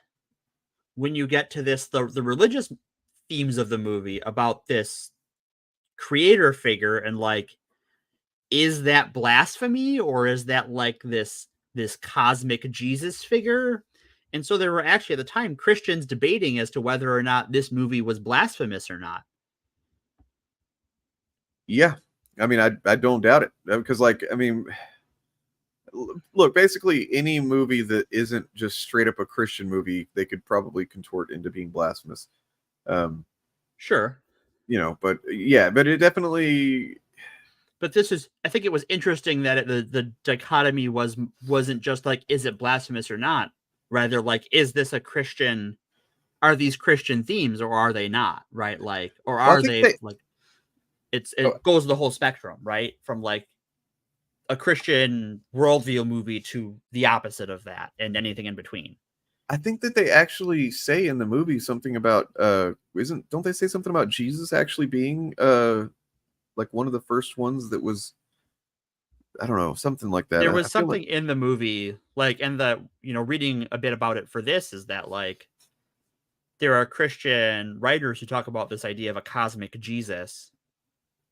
Speaker 18: when you get to this, the religious themes of the movie about this creator figure and like, is that blasphemy or is that like this cosmic Jesus figure? And so there were actually at the time Christians debating as to whether or not this movie was blasphemous or not.
Speaker 17: Yeah. I mean, I don't doubt it because like, I mean, look, basically any movie that isn't just straight up a Christian movie, they could probably contort into being blasphemous.
Speaker 18: Sure.
Speaker 17: But yeah, but it definitely.
Speaker 18: But I think it was interesting that the dichotomy wasn't just like, is it blasphemous or not? Rather like, is this a Christian? Are these Christian themes or are they not? Right. Like, or are they like, it goes the whole spectrum, right? From like a Christian worldview movie to the opposite of that and anything in between.
Speaker 17: I think that they actually say in the movie something about, don't they say something about Jesus actually being, like one of the first ones that was, I don't know, something like that.
Speaker 18: There was something in the movie, like, and reading a bit about it for this is that like, there are Christian writers who talk about this idea of a cosmic Jesus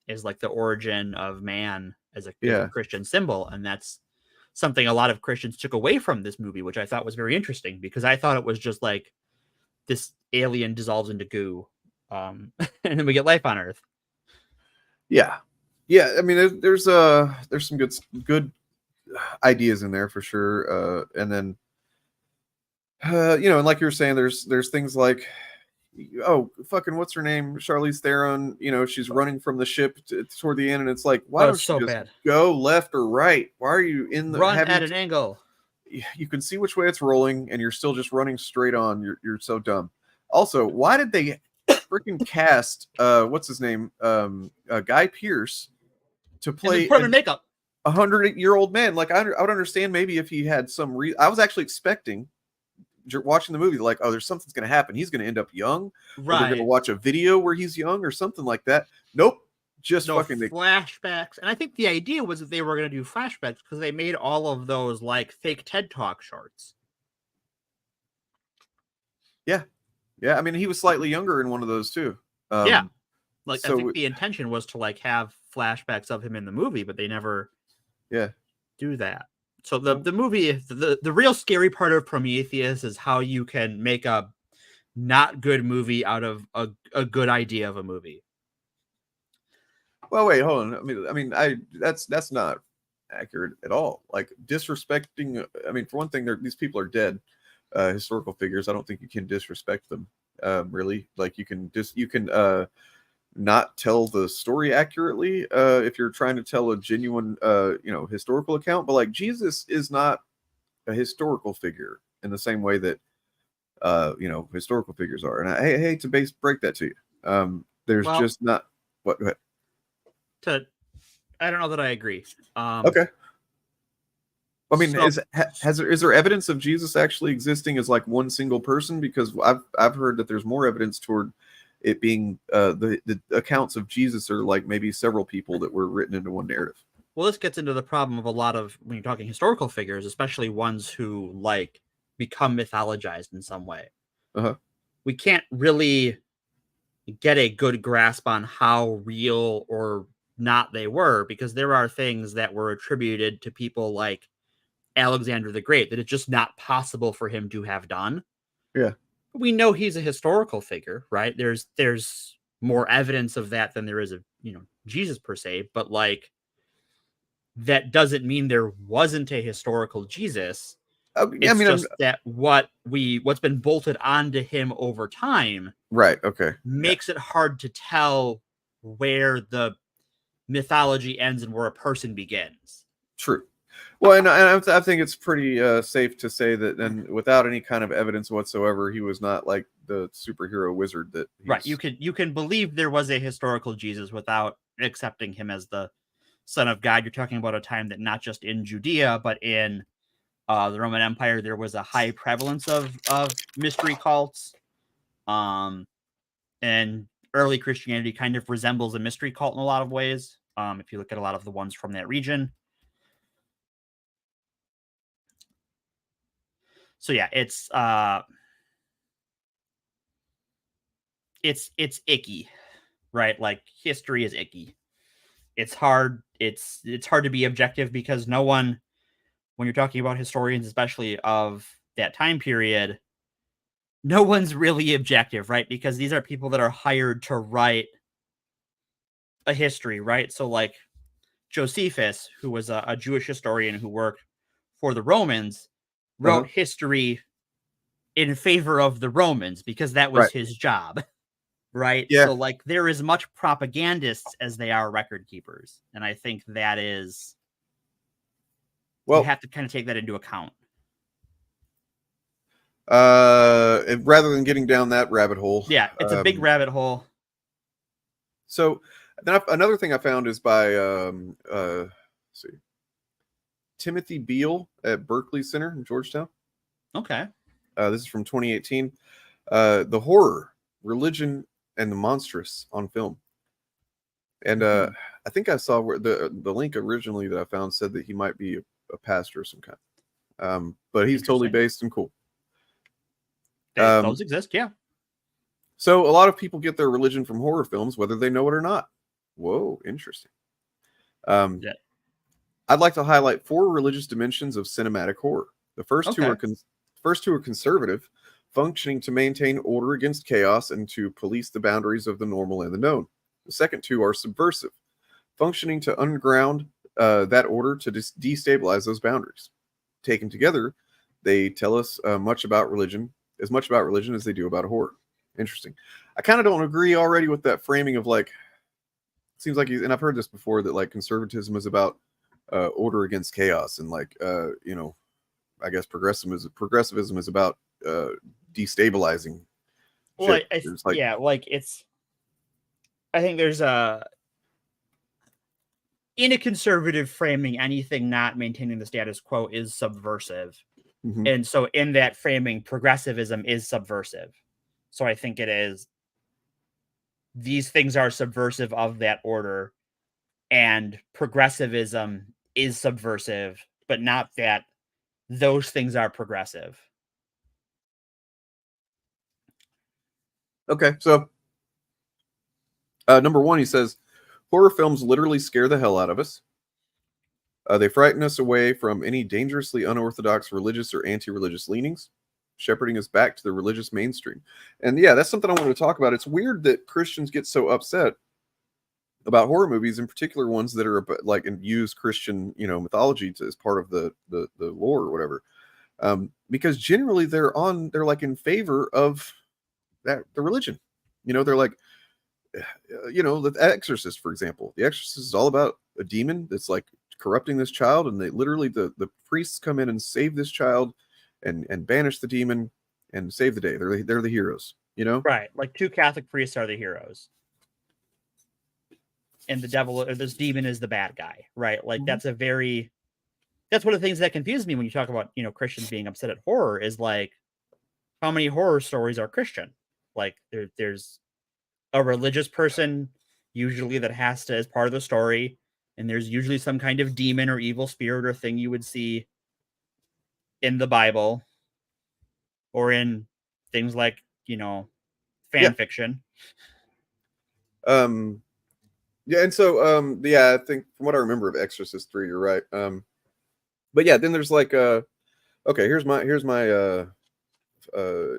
Speaker 18: is like the origin of man as a Christian symbol. And that's something a lot of Christians took away from this movie, which I thought was very interesting because I thought it was just like this alien dissolves into goo. And then we get life on Earth.
Speaker 17: Yeah. I mean, there's some good ideas in there for sure. And then, and like you were saying, there's things like, oh, fucking, what's her name? Charlize Theron, she's running from the ship toward the end. And it's like, why don't you just go left or right? Why are you
Speaker 18: run at an angle?
Speaker 17: You can see which way it's rolling and you're still just running straight on. You're so dumb. Also, why did they freaking cast what's his name, Guy Pearce to play
Speaker 18: put him in makeup
Speaker 17: 100-year-old man? Like I would understand maybe if he had some I was actually expecting watching the movie like, oh, there's something's going to happen, he's going to end up young, right? We're going to watch a video where he's young or something like that. Nope, just no fucking
Speaker 18: flashbacks. And I think the idea was that they were going to do flashbacks because they made all of those like fake TED Talk shorts.
Speaker 17: Yeah, I mean, he was slightly younger in one of those too.
Speaker 18: Like I think the intention was to like have flashbacks of him in the movie, but they never do that. So the movie, the real scary part of Prometheus is how you can make a not good movie out of a good idea of a movie.
Speaker 17: Well, wait, hold on. I mean, that's not accurate at all. Like disrespecting. I mean, for one thing, these people are dead. Historical figures. I don't think you can disrespect them. Really, like you can not tell the story accurately if you're trying to tell a genuine historical account. But like Jesus is not a historical figure in the same way that historical figures are. And I hate to break that to you. There's just not what. Go ahead.
Speaker 18: I don't know that I agree.
Speaker 17: Okay. I mean,
Speaker 18: So-
Speaker 17: is there evidence of Jesus actually existing as like one single person? Because I've heard that there's more evidence toward it being the accounts of Jesus are like maybe several people that were written into one narrative.
Speaker 18: Well, this gets into the problem of a lot of, when you're talking historical figures, especially ones who like become mythologized in some way.
Speaker 17: Uh-huh.
Speaker 18: We can't really get a good grasp on how real or not they were, because there are things that were attributed to people like Alexander the Great that it's just not possible for him to have done.
Speaker 17: Yeah.
Speaker 18: We know he's a historical figure, right? There's more evidence of that than there is of, Jesus per se, but like that doesn't mean there wasn't a historical Jesus. It's just that what's been bolted onto him over time,
Speaker 17: right? Okay,
Speaker 18: makes it hard to tell where the mythology ends and where a person begins.
Speaker 17: True. Well, and I think it's pretty safe to say that, and without any kind of evidence whatsoever, he was not like the superhero wizard that.
Speaker 18: Right. You can believe there was a historical Jesus without accepting him as the Son of God. You're talking about a time that not just in Judea, but in the Roman Empire, there was a high prevalence of mystery cults. And early Christianity kind of resembles a mystery cult in a lot of ways. If you look at a lot of the ones from that region. So yeah, it's icky, right? Like history is icky. It's hard. It's hard to be objective because no one, when you're talking about historians, especially of that time period, no one's really objective, right? Because these are people that are hired to write a history, right? So like Josephus, who was a Jewish historian who worked for the Romans, wrote history in favor of the Romans because that was his job, right?
Speaker 17: Yeah.
Speaker 18: So like they're as much propagandists as they are record keepers. And I think that is, you have to kind of take that into account.
Speaker 17: Rather than getting down that rabbit hole.
Speaker 18: Yeah, it's a big rabbit hole.
Speaker 17: So then another thing I found is by let's see, Timothy Beale at Berkeley Center in Georgetown.
Speaker 18: Okay.
Speaker 17: This is from 2018. The Horror, Religion, and the Monstrous on Film. And I think I saw where the link originally that I found said that he might be a pastor of some kind. But he's totally based and cool.
Speaker 18: Those exist, yeah.
Speaker 17: So a lot of people get their religion from horror films, whether they know it or not. Whoa, interesting.
Speaker 18: Yeah.
Speaker 17: I'd like to highlight 4 religious dimensions of cinematic horror. The first two are conservative, functioning to maintain order against chaos and to police the boundaries of the normal and the known. The second 2 are subversive, functioning to unground that order to destabilize those boundaries. Taken together, they tell us as much about religion as they do about horror. Interesting. I kind of don't agree already with that framing of like, it seems like and I've heard this before, that like conservatism is about order against chaos, and like I guess progressivism is about destabilizing.
Speaker 18: Well, I think there's in a conservative framing, anything not maintaining the status quo is subversive.
Speaker 17: Mm-hmm.
Speaker 18: And so in that framing, progressivism is subversive. So I think it is, these things are subversive of that order, and progressivism is subversive, but not that those things are progressive.
Speaker 17: Okay, so number 1, he says, horror films literally scare the hell out of us. They frighten us away from any dangerously unorthodox religious or anti-religious leanings, shepherding us back to the religious mainstream. And yeah, that's something I wanted to talk about. It's weird that Christians get so upset about horror movies, in particular ones that are like and use Christian, mythology as part of the lore or whatever, because generally they're like in favor of the religion. They're like, the Exorcist, for example. The Exorcist is all about a demon that's like corrupting this child, and they literally the priests come in and save this child and banish the demon and save the day. They're the heroes,
Speaker 18: Right. Like 2 Catholic priests are the heroes, and the devil or this demon is the bad guy, right? Like that's a very that's one of the things that confuses me when you talk about, Christians being upset at horror is like, how many horror stories are Christian? Like there's a religious person usually that has to as part of the story, and there's usually some kind of demon or evil spirit or thing you would see in the Bible or in things like, fan fiction.
Speaker 17: Yeah, and so I think from what I remember of Exorcist 3, you're right. But yeah, then there's like okay, here's my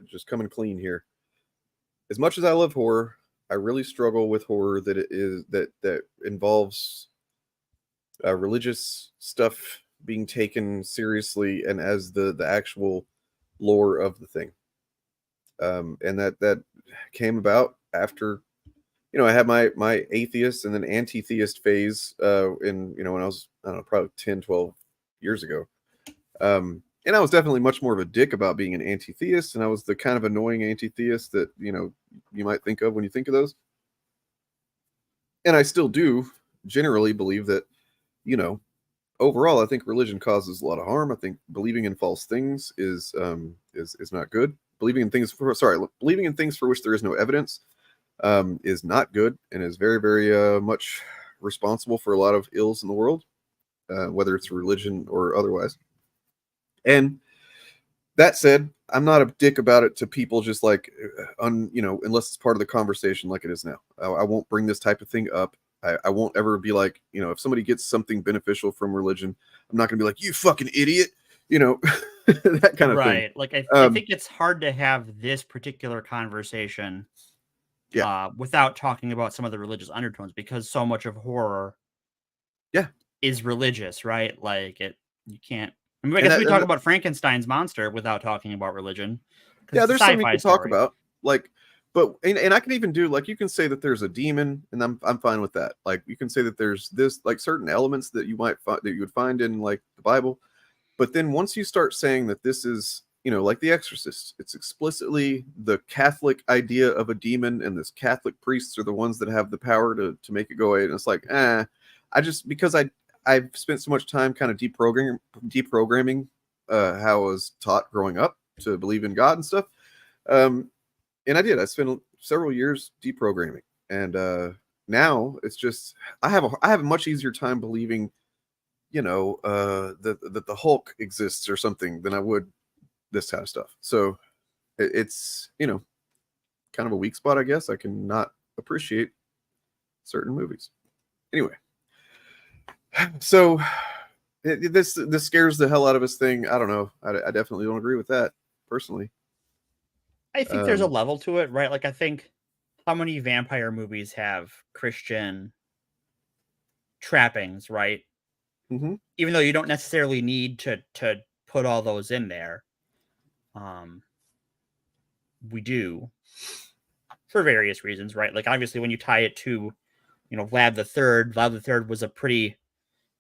Speaker 17: just coming clean here. As much as I love horror, I really struggle with horror that involves religious stuff being taken seriously and as the actual lore of the thing. And that came about after, I had my atheist and then anti-theist phase in, when I was, I don't know, probably 10, 12 years ago. And I was definitely much more of a dick about being an anti-theist, and I was the kind of annoying anti-theist that, you might think of when you think of those. And I still do generally believe that, overall, I think religion causes a lot of harm. I think believing in false things is not good. Believing in things for which there is no evidence is not good, and is very, very much responsible for a lot of ills in the world, whether it's religion or otherwise. And that said, I'm not a dick about it to people just like, unless it's part of the conversation like it is now. I won't bring this type of thing up. I won't ever be like, if somebody gets something beneficial from religion, I'm not going to be like, you fucking idiot, that kind of thing.
Speaker 18: Right. Like, I think it's hard to have this particular conversation without talking about some of the religious undertones, because so much of horror is religious, right? Like you can't. I mean, I guess we talk about Frankenstein's monster without talking about religion.
Speaker 17: Yeah, there's something you can talk about. Like, but and I can even do, like, you can say that there's a demon, and I'm fine with that. Like, you can say that there's this, like, certain elements that you might find that you would find in like the Bible. But then once you start saying that this is, like The Exorcist, it's explicitly the Catholic idea of a demon, and this Catholic priests are the ones that have the power to make it go away. And it's like, because I've spent so much time kind of deprogramming how I was taught growing up to believe in God and stuff. And I spent several years deprogramming. And now it's just, I have a much easier time believing, that the Hulk exists or something than I would this kind of stuff. So it's, kind of a weak spot, I guess. I can not appreciate certain movies. Anyway. So this scares the hell out of us thing. I don't know. I definitely don't agree with that personally.
Speaker 18: I think there's a level to it, right? Like, I think how many vampire movies have Christian trappings, right?
Speaker 17: Mm-hmm.
Speaker 18: Even though you don't necessarily need to put all those in there. We do for various reasons, right? Like, obviously when you tie it to, Vlad the Third was a pretty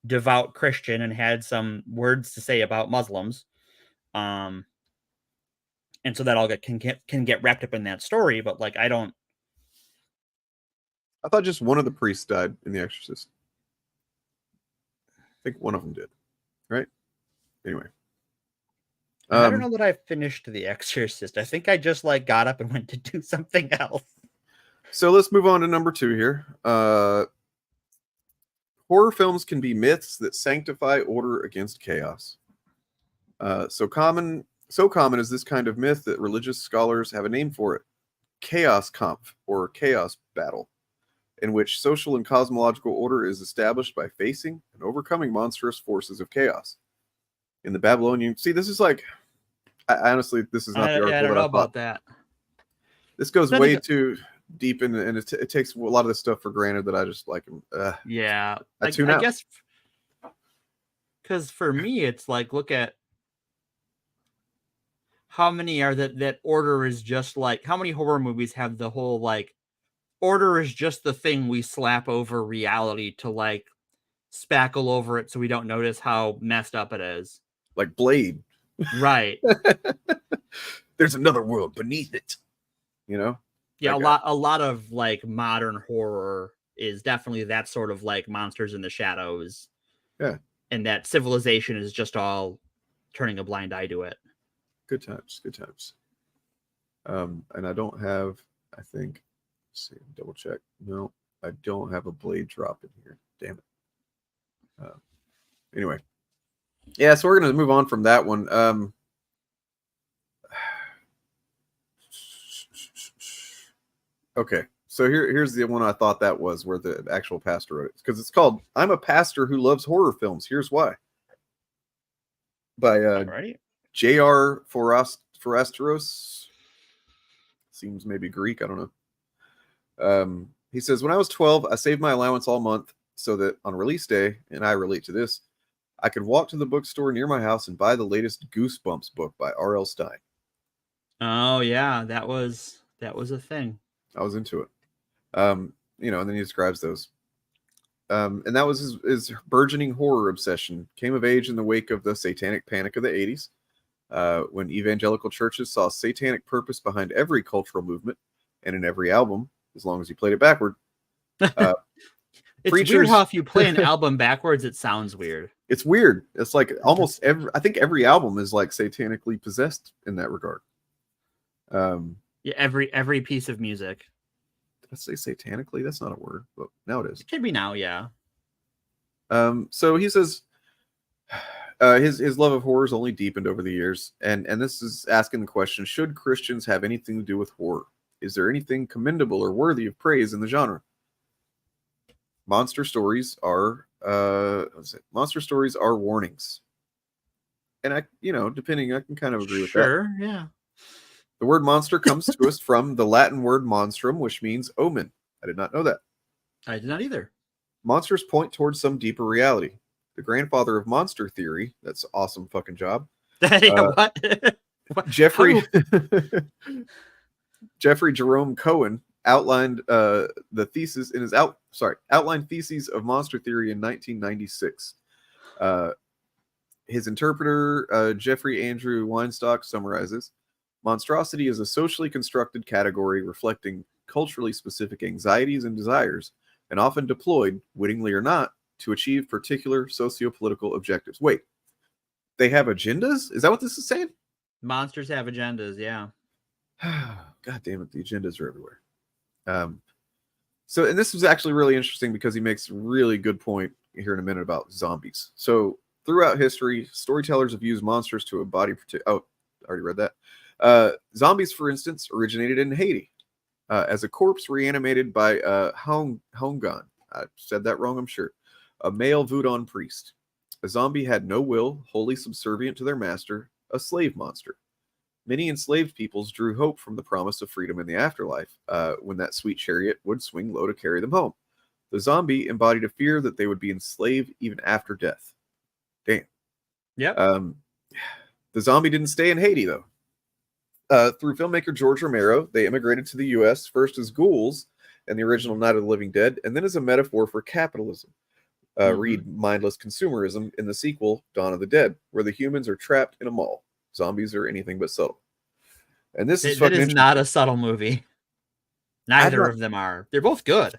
Speaker 18: devout Christian and had some words to say about Muslims. And so that all can get wrapped up in that story, but like, I
Speaker 17: thought just one of the priests died in The Exorcist. I think one of them did, right? Anyway.
Speaker 18: I don't know that I finished The Exorcist. I think I just like got up and went to do something else.
Speaker 17: So let's move on to number 2 here. Horror films can be myths that sanctify order against chaos. So common is this kind of myth that religious scholars have a name for it: chaos kampf, or chaos battle, in which social and cosmological order is established by facing and overcoming monstrous forces of chaos. In the Babylonian, this is like, I honestly, this is not the article
Speaker 18: I don't
Speaker 17: that
Speaker 18: know
Speaker 17: I
Speaker 18: about
Speaker 17: thought.
Speaker 18: that.
Speaker 17: This goes way too deep in, and it takes a lot of this stuff for granted that I just like.
Speaker 18: Yeah,
Speaker 17: I tune out.
Speaker 18: I guess because for me, it's like, look at how many are that order is just like, how many horror movies have the whole like order is just the thing we slap over reality to like spackle over it so we don't notice how messed up it is.
Speaker 17: Like Blade.
Speaker 18: Right.
Speaker 17: There's another world beneath it.
Speaker 18: Yeah, a lot of like modern horror is definitely that sort of like monsters in the shadows.
Speaker 17: Yeah.
Speaker 18: and that civilization is just all turning a blind eye to it.
Speaker 17: Good times. And I don't have, I think, let's see, double check. No, I don't have a blade drop in here. Damn it. Anyway. Yeah, so we're going to move on from that one. Okay, so here's the one I thought that was where the actual pastor wrote it. Because it's called I'm a Pastor Who Loves Horror Films. Here's Why. By J.R. Forasteros. Seems maybe Greek, I don't know. He says, when I was 12, I saved my allowance all month so that on release day, and I relate to this, I could walk to the bookstore near my house and buy the latest Goosebumps book by R.L. Stine.
Speaker 18: Oh yeah, that was a thing.
Speaker 17: I was into it. And then he describes those. And that was his burgeoning horror obsession. Came of age in the wake of the satanic panic of the 80s, when evangelical churches saw satanic purpose behind every cultural movement and in every album, as long as you played it backward.
Speaker 18: It's weird how if you play an album backwards, it sounds weird.
Speaker 17: It's weird. It's like almost I think every album is like satanically possessed in that regard.
Speaker 18: Yeah, every piece of music.
Speaker 17: Did I say satanically? That's not a word, but now it is.
Speaker 18: It can be now, yeah.
Speaker 17: So he says his love of horror has only deepened over the years, and this is asking the question: should Christians have anything to do with horror? Is there anything commendable or worthy of praise in the genre? Monster stories are warnings, and I can kind of agree with that.
Speaker 18: Sure, yeah.
Speaker 17: The word monster comes to us from the Latin word monstrum, which means omen. I did not know that.
Speaker 18: I did not either.
Speaker 17: Monsters point towards some deeper reality. The grandfather of monster theory, that's awesome fucking job.
Speaker 18: What?
Speaker 17: Jeffrey Jerome Cohen outlined the thesis in his outlined theses of monster theory in 1996. His interpreter, Jeffrey Andrew Weinstock, summarizes: monstrosity is a socially constructed category reflecting culturally specific anxieties and desires, and often deployed, wittingly or not, to achieve particular socio-political objectives. Wait, they have agendas? Is that what this is saying?
Speaker 18: Monsters have agendas, yeah.
Speaker 17: God damn it, the agendas are everywhere. And this was actually really interesting because he makes a really good point here in a minute about zombies. So throughout history, storytellers have used monsters to embody I already read that. Zombies, for instance, originated in Haiti as a corpse reanimated by Hongan. I said that wrong, I'm sure. A male voodoo priest. A zombie had no will, wholly subservient to their master, a slave monster. Many enslaved peoples drew hope from the promise of freedom in the afterlife, when that sweet chariot would swing low to carry them home. The zombie embodied a fear that they would be enslaved even after death. Damn.
Speaker 18: Yep.
Speaker 17: The zombie didn't stay in Haiti, though. Through filmmaker George Romero, they immigrated to the U.S. first as ghouls in the original Night of the Living Dead, and then as a metaphor for capitalism. Read mindless consumerism in the sequel, Dawn of the Dead, where the humans are trapped in a mall. Zombies are anything but subtle. And this is
Speaker 18: not a subtle movie. Neither of them are. They're both good.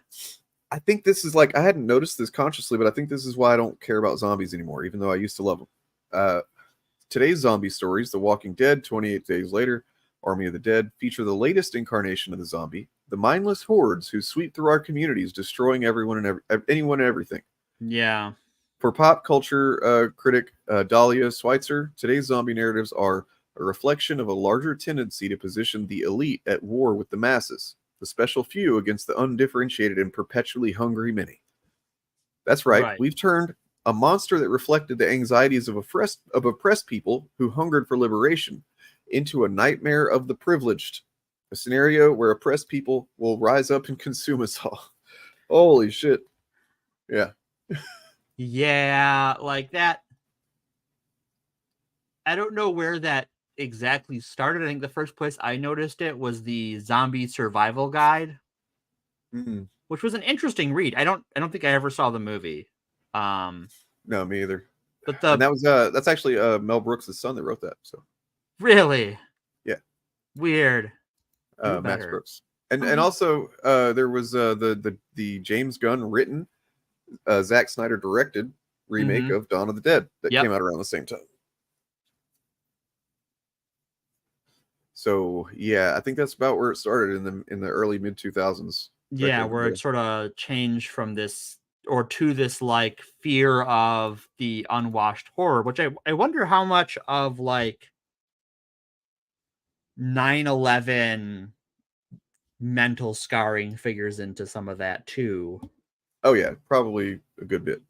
Speaker 17: I think this is like, I hadn't noticed this consciously, but I think this is why I don't care about zombies anymore, even though I used to love them. Today's zombie stories, The Walking Dead, 28 Days Later, Army of the Dead, feature the latest incarnation of the zombie, the mindless hordes who sweep through our communities, destroying everyone and anyone and everything.
Speaker 18: Yeah.
Speaker 17: For pop culture critic Dahlia Schweitzer, today's zombie narratives are a reflection of a larger tendency to position the elite at war with the masses, the special few against the undifferentiated and perpetually hungry many. That's right. We've turned a monster that reflected the anxieties of oppressed people who hungered for liberation into a nightmare of the privileged, a scenario where oppressed people will rise up and consume us all. Holy shit. Yeah.
Speaker 18: Yeah, like that. I don't know where that exactly started. I think the first place I noticed it was the Zombie Survival Guide, which was an interesting read. I don't think I ever saw the movie.
Speaker 17: No, me either.
Speaker 18: But
Speaker 17: that's actually Mel Brooks' son that wrote that. So
Speaker 18: really,
Speaker 17: yeah,
Speaker 18: weird.
Speaker 17: Max Brooks, and also there was the James Gunn written, Zack Snyder directed remake of Dawn of the Dead that
Speaker 18: Yep.
Speaker 17: came out around the same time. So yeah, I think that's about where it started in the early mid 2000s.
Speaker 18: Yeah, where it sort of changed from this or to this like fear of the unwashed horror, which I wonder how much of like 9/11 mental scarring figures into some of that too.
Speaker 17: Oh yeah, probably a good bit.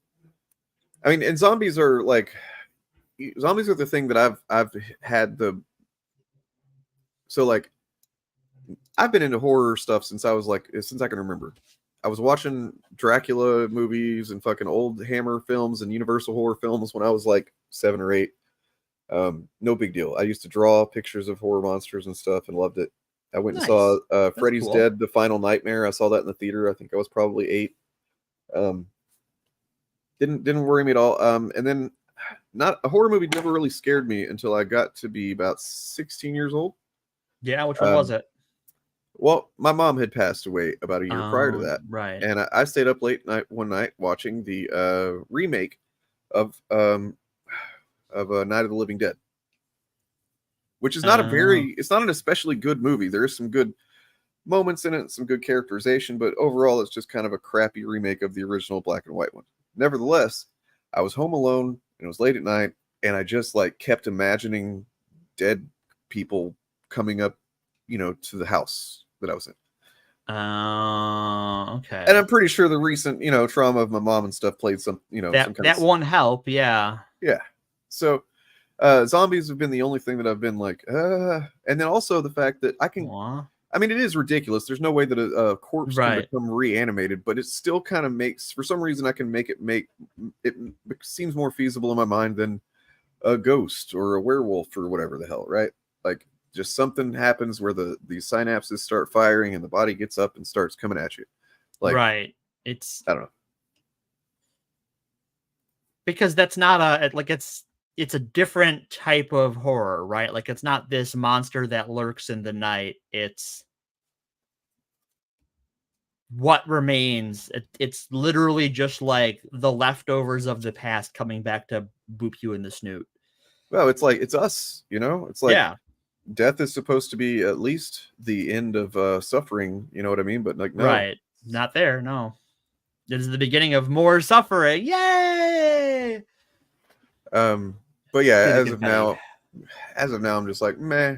Speaker 17: I mean, and zombies are the thing that I've had the so like I've been into horror stuff since I can remember. I was watching Dracula movies and fucking old Hammer films and Universal horror films when I was like 7 or 8. No big deal. I used to draw pictures of horror monsters and stuff and loved it. I went and saw Freddy's
Speaker 18: cool.
Speaker 17: Dead: The Final Nightmare. I saw that in the theater. I think I was probably 8. Didn't worry me at all. And then not a horror movie never really scared me until I got to be about 16 years old.
Speaker 18: Yeah, which one was it?
Speaker 17: Well, my mom had passed away about a year prior to that.
Speaker 18: Right.
Speaker 17: And I stayed up late one night watching the remake of Night of the Living Dead, which is not it's not an especially good movie. There is some good moments in it, some good characterization, but overall it's just kind of a crappy remake of the original black and white one. Nevertheless, I was home alone and it was late at night, and I just like kept imagining dead people coming up, to the house that I was in.
Speaker 18: Okay.
Speaker 17: And I'm pretty sure the recent, trauma of my mom and stuff played some,
Speaker 18: that won't help. Yeah.
Speaker 17: Yeah. So zombies have been the only thing that I've been like, and then also the fact that I can, I mean, it is ridiculous. There's no way that a corpse can become reanimated, but it still kind of makes, for some reason, I can make it seems more feasible in my mind than a ghost or a werewolf or whatever the hell, right? Like, just something happens where the synapses start firing and the body gets up and starts coming at you. Like,
Speaker 18: right.
Speaker 17: I don't know.
Speaker 18: Because that's not it's a different type of horror, right? Like, it's not this monster that lurks in the night. It's what remains. It's literally just like the leftovers of the past coming back to boop you in the snoot.
Speaker 17: Well, it's like, it's us, it's like,
Speaker 18: yeah.
Speaker 17: Death is supposed to be at least the end of suffering, you know what I mean? But like, no.
Speaker 18: Right. Not there, no. It is the beginning of more suffering. Yay!
Speaker 17: But yeah, as of now, I'm just like, meh,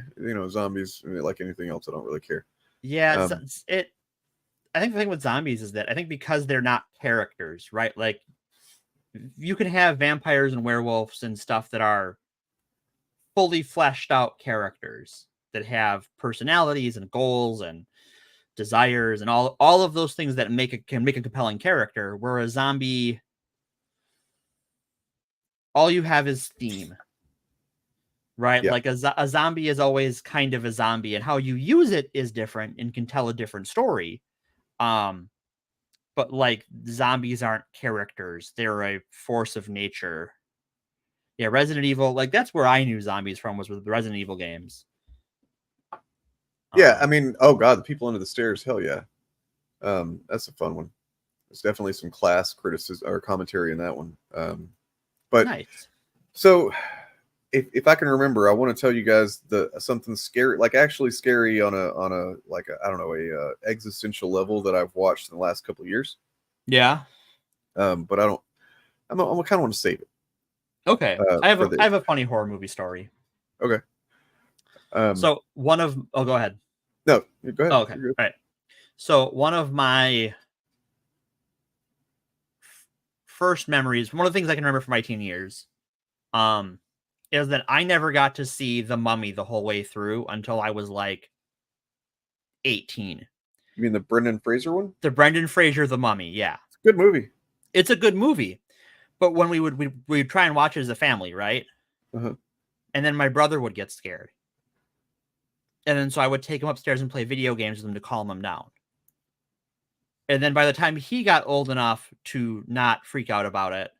Speaker 17: zombies, like anything else, I don't really care.
Speaker 18: Yeah, I think the thing with zombies is that I think because they're not characters, right? Like, you can have vampires and werewolves and stuff that are fully fleshed out characters that have personalities and goals and desires and all of those things that can make a compelling character, where a zombie, all you have is theme, right?
Speaker 17: Yeah.
Speaker 18: Like a zombie is always kind of a zombie, and how you use it is different and can tell a different story. But like, zombies aren't characters, they're a force of nature. Yeah, Resident Evil, like, that's where I knew zombies from, was with the Resident Evil games.
Speaker 17: Yeah, I mean, oh god, the people under the stairs, hell yeah. That's a fun one. There's definitely some class criticism or commentary in that one. But
Speaker 18: nice.
Speaker 17: So if I can remember, I want to tell you guys something scary, like actually scary on a like a, I don't know, a existential level that I've watched in the last couple of years.
Speaker 18: Yeah.
Speaker 17: But I kind of want to save it.
Speaker 18: Okay. I have a funny horror movie story.
Speaker 17: Okay.
Speaker 18: So go ahead.
Speaker 17: No, go ahead.
Speaker 18: Oh, okay. All right. So one of my first memories, one of the things I can remember from my teen years, is that I never got to see The Mummy the whole way through until I was like 18.
Speaker 17: You mean the Brendan Fraser one?
Speaker 18: The Brendan Fraser The Mummy, yeah.
Speaker 17: It's a good movie.
Speaker 18: It's a good movie. But when we would try and watch it as a family, right?
Speaker 17: Uh-huh.
Speaker 18: And then my brother would get scared. And then so I would take him upstairs and play video games with him to calm him down. And then by the time he got old enough to not freak out about it,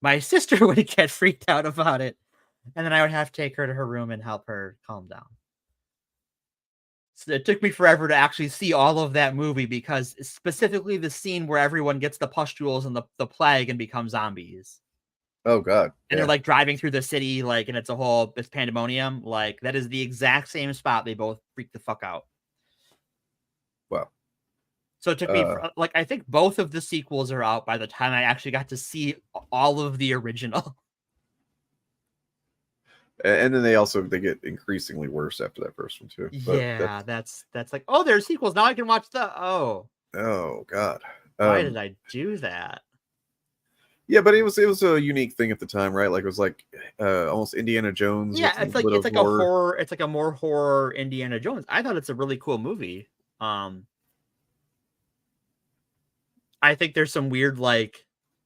Speaker 18: my sister would get freaked out about it. And then I would have to take her to her room and help her calm down. So it took me forever to actually see all of that movie because specifically the scene where everyone gets the pustules and the plague and become zombies.
Speaker 17: Oh God!
Speaker 18: And they're like driving through the city, like, and it's pandemonium. Like that is the exact same spot. They both freak the fuck out.
Speaker 17: Wow.
Speaker 18: So it took me like I think both of the sequels are out by the time I actually got to see all of the original.
Speaker 17: And then they get increasingly worse after that first one too. But
Speaker 18: yeah, that's like, oh, there's sequels now. I can watch
Speaker 17: oh God,
Speaker 18: why did I do that?
Speaker 17: Yeah, but it was a unique thing at the time, right? Like it was like almost Indiana Jones.
Speaker 18: Yeah, it's like a horror. It's like a more horror Indiana Jones. I thought it's a really cool movie. I think there's some weird, like,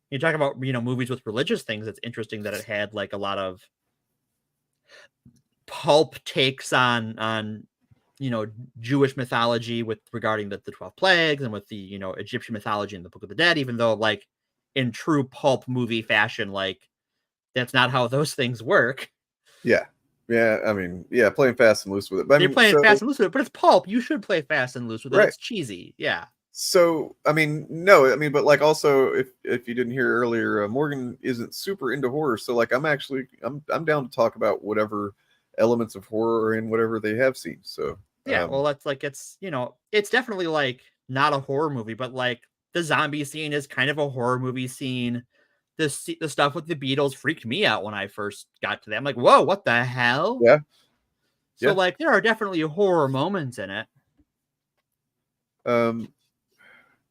Speaker 18: you talk about, movies with religious things. It's interesting that it had like a lot of pulp takes on Jewish mythology regarding the 12 plagues and with the Egyptian mythology in the Book of the Dead, even though like in true pulp movie fashion, like that's not how those things work.
Speaker 17: Yeah, I mean, playing fast and loose with it. But
Speaker 18: you're playing fast and loose with it, but it's pulp. You should play fast and loose with it. Right. It's cheesy. Yeah.
Speaker 17: So I mean, no, I mean, but like also if you didn't hear earlier, Morgan isn't super into horror, so like I'm down to talk about whatever elements of horror are in whatever they have seen. So
Speaker 18: yeah, well, that's like it's definitely like not a horror movie, but like the zombie scene is kind of a horror movie scene. The stuff with the Beatles freaked me out when I first got to them. I'm like, whoa, what the hell?
Speaker 17: Yeah.
Speaker 18: So like there are definitely horror moments in it.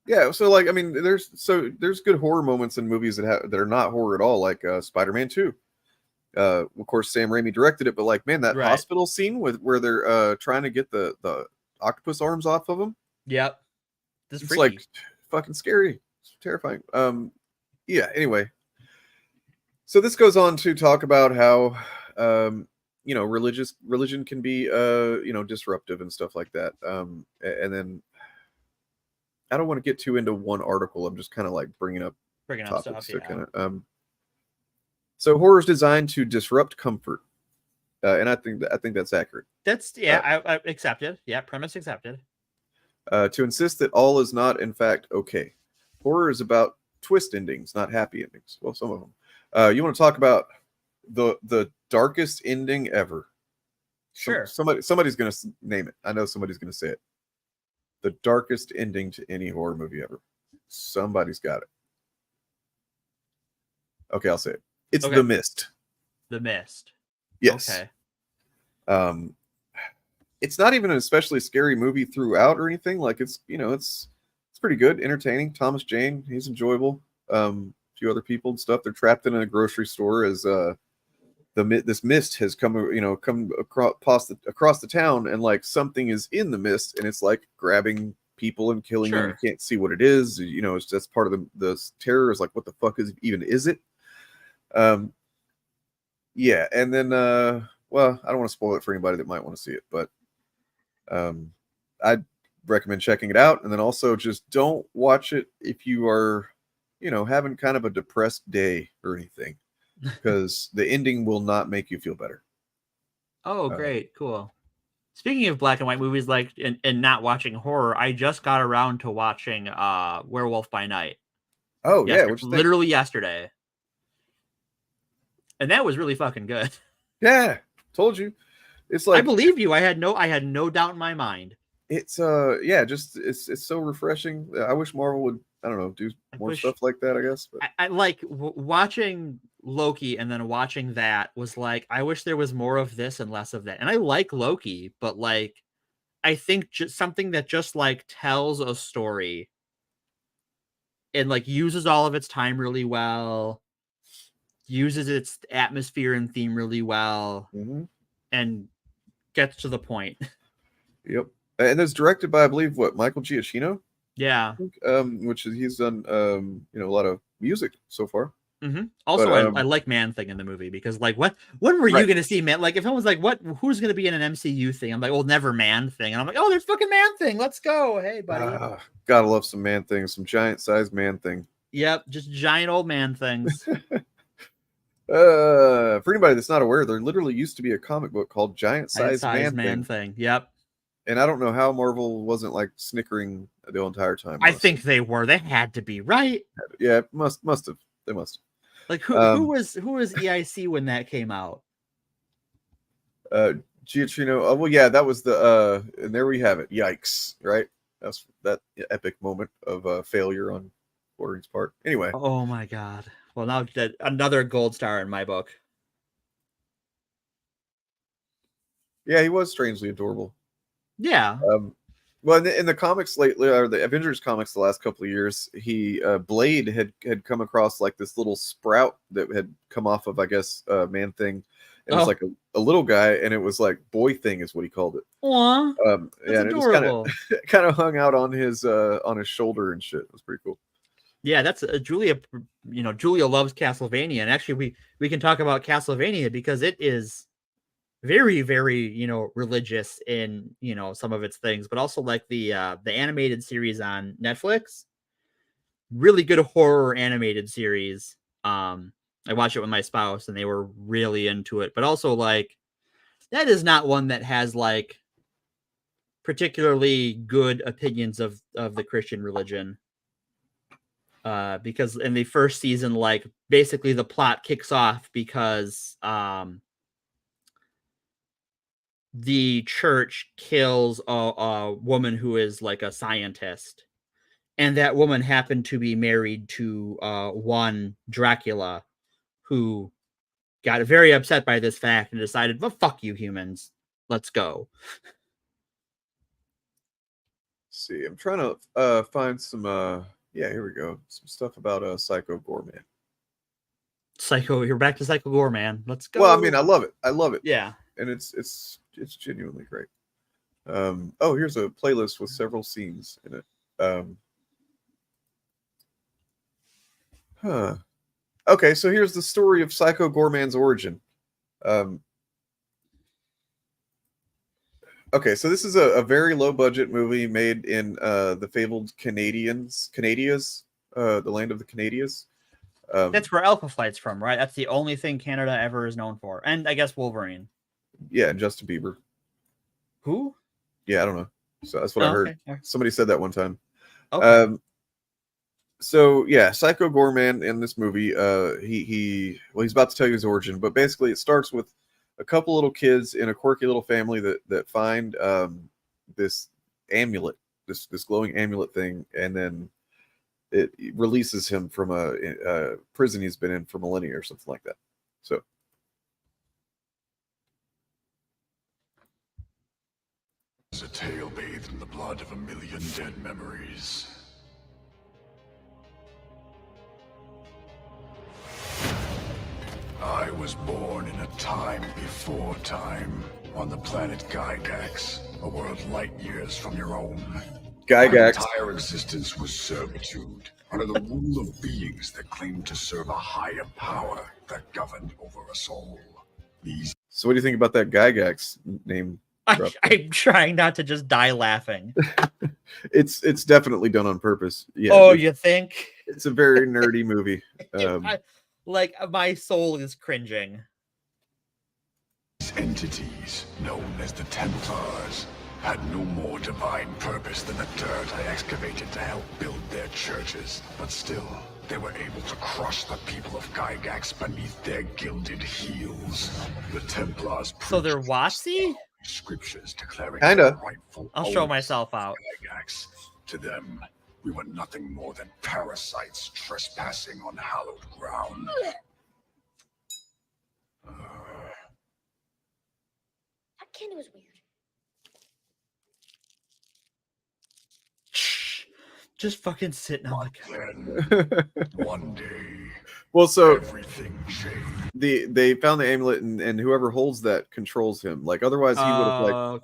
Speaker 17: Yeah, so like I mean, there's good horror moments in movies that are not horror at all, like Spider-Man 2. Of course, Sam Raimi directed it, but like, man, that hospital scene where they're trying to get the octopus arms off of them.
Speaker 18: Yep,
Speaker 17: it's like fucking scary. It's terrifying. Yeah. Anyway, so this goes on to talk about how religion can be disruptive and stuff like that. And then I don't want to get too into one article. I'm just kind of like bringing up topics
Speaker 18: stuff.
Speaker 17: Kind of. So horror is designed to disrupt comfort, and I think that's accurate.
Speaker 18: That's I accepted. Yeah, premise accepted.
Speaker 17: To insist that all is not in fact okay. Horror is about twist endings, not happy endings. Well, some of them. You want to talk about the darkest ending ever?
Speaker 18: Sure.
Speaker 17: Somebody's going to name it. I know somebody's going to say it. The darkest ending to any horror movie ever. Somebody's got it. Okay, I'll say it. It's The Mist.
Speaker 18: The Mist.
Speaker 17: Yes. Okay. It's not even an especially scary movie throughout or anything. Like it's pretty good, entertaining. Thomas Jane, he's enjoyable. A few other people and stuff. They're trapped in a grocery store as this mist has come across the town, and like something is in the mist, and it's like grabbing people and killing them. You can't see what it is. It's just part of the terror. Is like, what the fuck is it? Yeah, and then well, I don't want to spoil it for anybody that might want to see it, but I'd recommend checking it out. And then also just don't watch it if you are having kind of a depressed day or anything, because the ending will not make you feel better.
Speaker 18: Oh, great. Cool. Speaking of black and white movies, like and not watching horror, I just got around to watching Werewolf by Night.
Speaker 17: Oh yeah,
Speaker 18: literally yesterday. And that was really fucking good.
Speaker 17: Yeah, told you. It's like,
Speaker 18: I believe you. I had no doubt in my mind.
Speaker 17: It's it's so refreshing. I wish Marvel would, I don't know, do more stuff like that, I guess. But
Speaker 18: I like watching Loki, and then watching that was like, I wish there was more of this and less of that. And I like Loki, but like I think just something that just like tells a story and like uses all of its time really well, uses its atmosphere and theme really well, and gets to the point.
Speaker 17: Yep. And it's directed by, I believe, Michael Giacchino?
Speaker 18: Yeah.
Speaker 17: Which is, he's done a lot of music so far.
Speaker 18: Also, but, I like Man-Thing in the movie, because like when were you gonna see Man? Like if someone's like, who's gonna be in an MCU thing? I'm like, well, never Man-Thing. And I'm like, oh, there's fucking Man-Thing. Let's go. Hey, buddy.
Speaker 17: Gotta love some Man-Thing, some giant sized Man-Thing.
Speaker 18: Yep, just giant old man things.
Speaker 17: For anybody that's not aware, there literally used to be a comic book called Giant Size Man
Speaker 18: Thing. Yep.
Speaker 17: And I don't know how Marvel wasn't like snickering the entire time.
Speaker 18: I think they were. They had to be, right?
Speaker 17: Yeah, must have. They must have.
Speaker 18: Like who was EIC when that came out?
Speaker 17: Giacchino. Oh, well, yeah, that was the and there we have it. Yikes! Right? That's that epic moment of failure on Wolverine's part. Anyway.
Speaker 18: Oh my god! Well, now another gold star in my book.
Speaker 17: Yeah, he was strangely adorable.
Speaker 18: Yeah.
Speaker 17: Well, in the comics lately, or the Avengers comics, the last couple of years, Blade had come across like this little sprout that had come off of, I guess, Man-Thing. And it was like a little guy, and it was like Boy Thing is what he called it.
Speaker 18: Aww.
Speaker 17: Yeah, and
Speaker 18: adorable.
Speaker 17: It was kind of hung out on his shoulder and shit. It was pretty cool.
Speaker 18: Yeah, that's Julia. Julia loves Castlevania, and actually, we can talk about Castlevania because it is very, very, religious in, some of its things, but also like the animated series on Netflix. Really good horror animated series. I watched it with my spouse and they were really into it, but also like that is not one that has like particularly good opinions of the Christian religion. Because in the first season, like basically the plot kicks off because, the church kills a woman who is like a scientist, and that woman happened to be married to one Dracula, who got very upset by this fact and decided, well, fuck you humans, let's go.
Speaker 17: Let's see, I'm trying to find some yeah, here we go, some stuff about Psycho Goreman.
Speaker 18: You're back to Psycho Goreman. Let's go.
Speaker 17: Well, I mean, I love it.
Speaker 18: Yeah,
Speaker 17: and it's genuinely great. Oh, here's a playlist with several scenes in it. Okay, so here's the story of Psycho Goreman's origin. Okay, so this is a very low budget movie made in the fabled Canadias, the land of the Canadias.
Speaker 18: That's where Alpha Flight's from, right? That's the only thing Canada ever is known for, and I guess Wolverine.
Speaker 17: Yeah, and Justin Bieber.
Speaker 18: Who?
Speaker 17: Yeah, I don't know. So that's what I heard.
Speaker 18: Okay.
Speaker 17: Somebody said that one time.
Speaker 18: Okay.
Speaker 17: So yeah, Psycho Goreman in this movie, he's about to tell you his origin, but basically it starts with a couple little kids in a quirky little family that find this amulet, this glowing amulet thing, and then it releases him from a prison he's been in for millennia or something like that. So.
Speaker 19: A tale bathed in the blood of a million dead memories. I was born in a time before time, on the planet Gygax, a world light years from your own.
Speaker 17: Gygax.
Speaker 19: My entire existence was servitude, under the rule of beings that claimed to serve a higher power that governed over us all.
Speaker 17: So what do you think about that Gygax name?
Speaker 18: I'm trying not to just die laughing.
Speaker 17: It's definitely done on purpose. Yeah.
Speaker 18: Oh, you think?
Speaker 17: It's a very nerdy movie.
Speaker 18: Like my soul is cringing.
Speaker 19: These entities, known as the Templars, had no more divine purpose than the dirt I excavated to help build their churches. But still, they were able to crush the people of Gygax beneath their gilded heels. The Templars.
Speaker 18: So they're WotC?
Speaker 19: Scriptures declaring
Speaker 17: kinda.
Speaker 19: Rightful
Speaker 18: I'll show myself out.
Speaker 19: Gygax. To them, we were nothing more than parasites trespassing on hallowed ground.
Speaker 20: That kid was weird.
Speaker 18: Shh. Just fucking sitting on the
Speaker 19: couch. One day.
Speaker 17: Well, so
Speaker 19: everything changed.
Speaker 17: They found the amulet, and whoever holds that controls him. Like otherwise, he would have like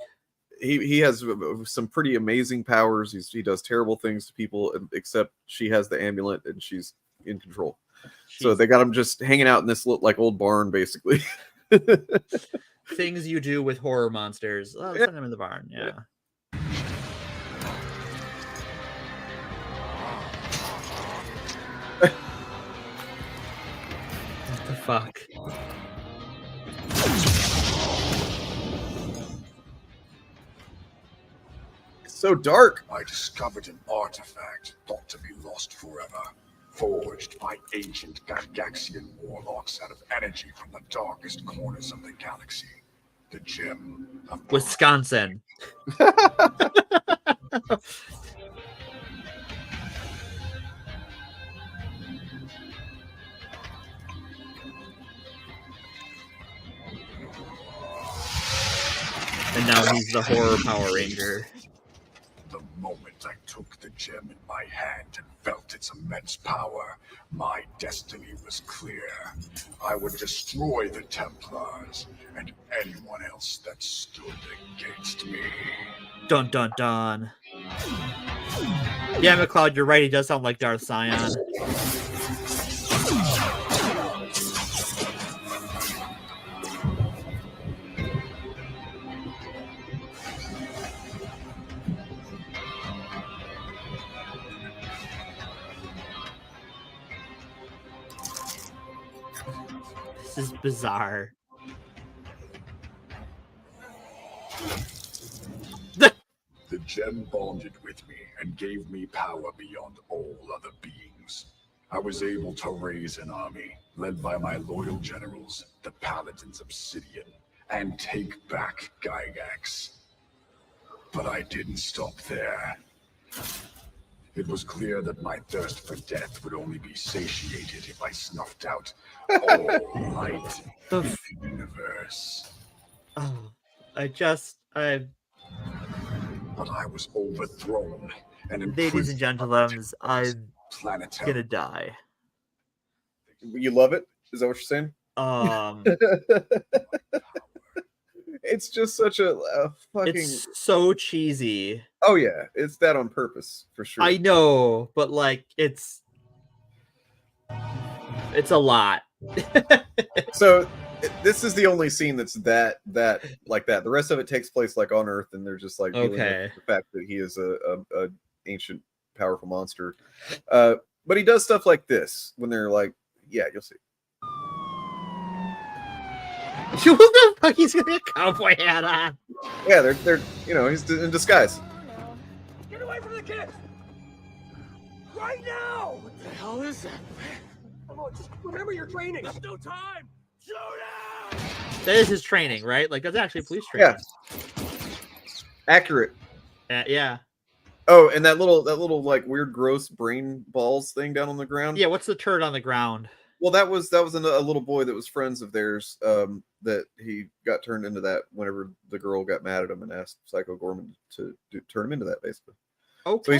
Speaker 17: he has some pretty amazing powers. He does terrible things to people, except she has the amulet and she's in control. So they got him just hanging out in this like old barn, basically.
Speaker 18: Things you do with horror monsters. Oh, let's send him in the barn. Yeah. What the fuck?
Speaker 17: So dark.
Speaker 19: I discovered an artifact thought to be lost forever, forged by ancient Gygaxian warlocks out of energy from the darkest corners of the galaxy. The gem of
Speaker 18: Wisconsin. And now he's the horror Power Ranger.
Speaker 19: The moment I took the gem in my hand and felt its immense power, my destiny was clear. I would destroy the Templars and anyone else that stood against me.
Speaker 18: Dun dun dun. Yeah, McLeod, you're right. He does sound like Darth Sion. This is bizarre.
Speaker 19: The gem bonded with me and gave me power beyond all other beings. I was able to raise an army, led by my loyal generals, the Paladins of Obsidian, and take back Gygax. But I didn't stop there. It was clear that my thirst for death would only be satiated if I snuffed out all light in the universe.
Speaker 18: Oh,
Speaker 19: But I was overthrown and
Speaker 18: ladies and gentlemen, I'm gonna die.
Speaker 17: You love it? Is that what you're saying? It's just such a fucking.
Speaker 18: It's so cheesy.
Speaker 17: Oh yeah, it's that on purpose for sure.
Speaker 18: I know, but like it's a lot.
Speaker 17: So this is the only scene that's that like that. The rest of it takes place like on Earth, and they're just like dealing with the fact that he is a ancient, powerful monster. But he does stuff like this when they're like, yeah, you'll see.
Speaker 18: What the fuck? He's got a cowboy hat on.
Speaker 17: Yeah, they're he's in disguise.
Speaker 6: Get away from the kids! Right now! What the hell is that? Come on, just remember your training. There's no time. Shoot him!
Speaker 18: That is his training, right? Like that's actually police training.
Speaker 17: Yeah. Accurate.
Speaker 18: Yeah.
Speaker 17: Oh, and that little like weird gross brain balls thing down on the ground.
Speaker 18: Yeah, what's the turd on the ground?
Speaker 17: Well, that was a little boy that was friends of theirs. That he got turned into that whenever the girl got mad at him and asked Psycho Gorman to turn him into that, basically.
Speaker 18: Okay.
Speaker 17: So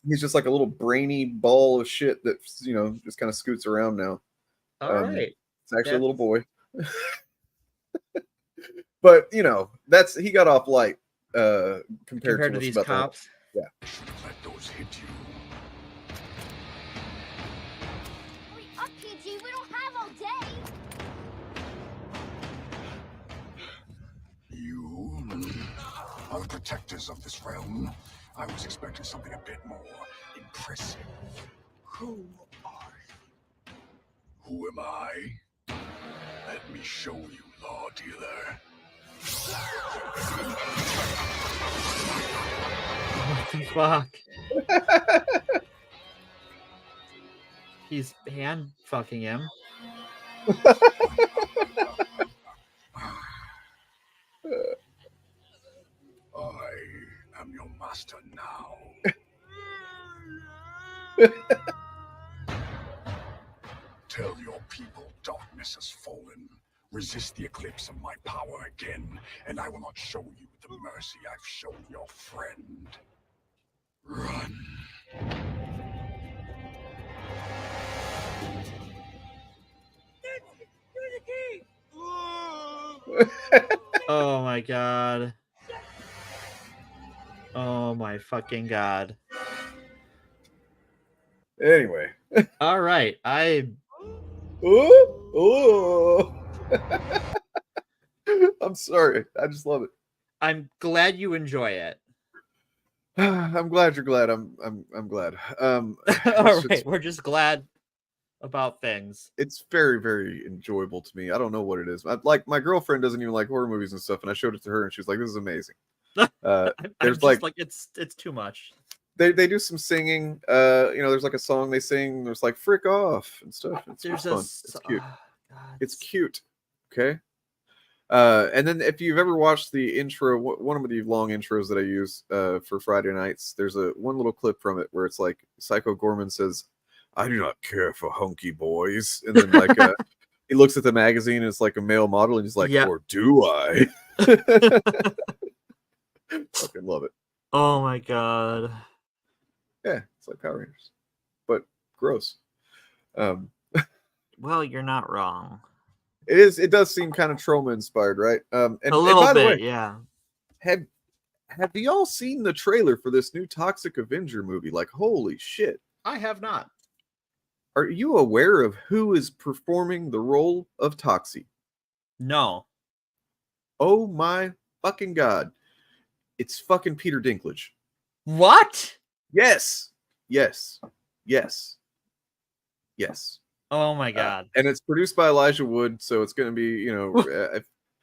Speaker 17: he's just like a little brainy ball of shit that just kind of scoots around now.
Speaker 18: All right.
Speaker 17: It's actually a little boy. But he got off light compared
Speaker 18: to these cops.
Speaker 17: Yeah.
Speaker 19: Let those hit you.
Speaker 5: Hurry up, PG. We don't have all day.
Speaker 19: You are the protectors of this realm. I was expecting something a bit more impressive. Who are you? Who am I? Let me show you, law dealer.
Speaker 18: What the fuck? He's hand fucking him.
Speaker 19: I am your master now. Tell your people darkness has fallen. Resist the eclipse of my power again, and I will not show you the mercy I've shown your friend. Run.
Speaker 18: Oh my god. Oh my fucking god.
Speaker 17: Anyway.
Speaker 18: All right.
Speaker 17: Ooh. I'm sorry. I just love it.
Speaker 18: I'm glad you enjoy it.
Speaker 17: I'm glad you're glad. I'm glad.
Speaker 18: All right. We're just glad about things.
Speaker 17: It's very, very enjoyable to me. I don't know what it is. Like my girlfriend doesn't even like horror movies and stuff, and I showed it to her, and she was like, "This is amazing." There's
Speaker 18: like it's too much.
Speaker 17: They do some singing. There's like a song they sing. There's like "frick off" and stuff. It's fun. It's cute. It's cute. Okay. And then if you've ever watched the intro, one of the long intros that I use for Friday nights, there's one little clip from it where it's like Psycho Gorman says, "I do not care for hunky boys," and then like he looks at the magazine and it's like a male model, and he's like, "Or do I?" Fucking love it.
Speaker 18: Oh my god.
Speaker 17: Yeah, it's like Power Rangers, but gross.
Speaker 18: Well, you're not wrong.
Speaker 17: It is. It does seem kind of trauma inspired, right? And
Speaker 18: a little
Speaker 17: by the
Speaker 18: bit,
Speaker 17: way,
Speaker 18: yeah.
Speaker 17: Have y'all seen the trailer for this new Toxic Avenger movie? Like, holy shit!
Speaker 18: I have not.
Speaker 17: Are you aware of who is performing the role of Toxie?
Speaker 18: No.
Speaker 17: Oh my fucking god! It's fucking Peter Dinklage.
Speaker 18: What?
Speaker 17: Yes. Yes. Yes. Yes.
Speaker 18: Oh my god!
Speaker 17: And it's produced by Elijah Wood, so it's going to be,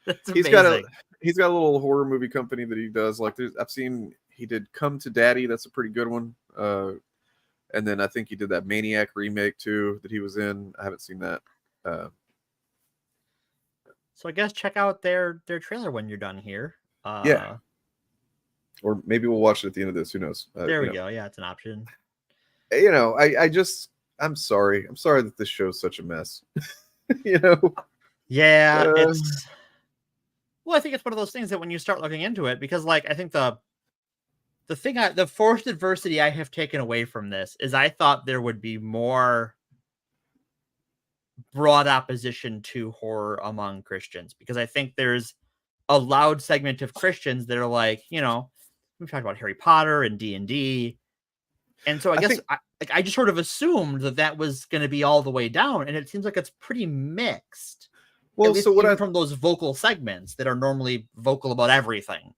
Speaker 18: That's
Speaker 17: he's
Speaker 18: amazing.
Speaker 17: got a little horror movie company that he does. Like, I've seen he did Come to Daddy. That's a pretty good one. And then I think he did that Maniac remake too that he was in. I haven't seen that.
Speaker 18: So I guess check out their trailer when you're done here.
Speaker 17: Yeah. Or maybe we'll watch it at the end of this. Who knows?
Speaker 18: There we go. Yeah, it's an option.
Speaker 17: I'm sorry. I'm sorry that this show's such a mess.
Speaker 18: Yeah, it's. Well, I think it's one of those things that when you start looking into it, because like I think the forced adversity I have taken away from this is I thought there would be more broad opposition to horror among Christians, because I think there's a loud segment of Christians that are like, we've talked about Harry Potter and D&D. And so I guess I just sort of assumed that was going to be all the way down, and it seems like it's pretty mixed.
Speaker 17: Well, so
Speaker 18: from those vocal segments that are normally vocal about everything.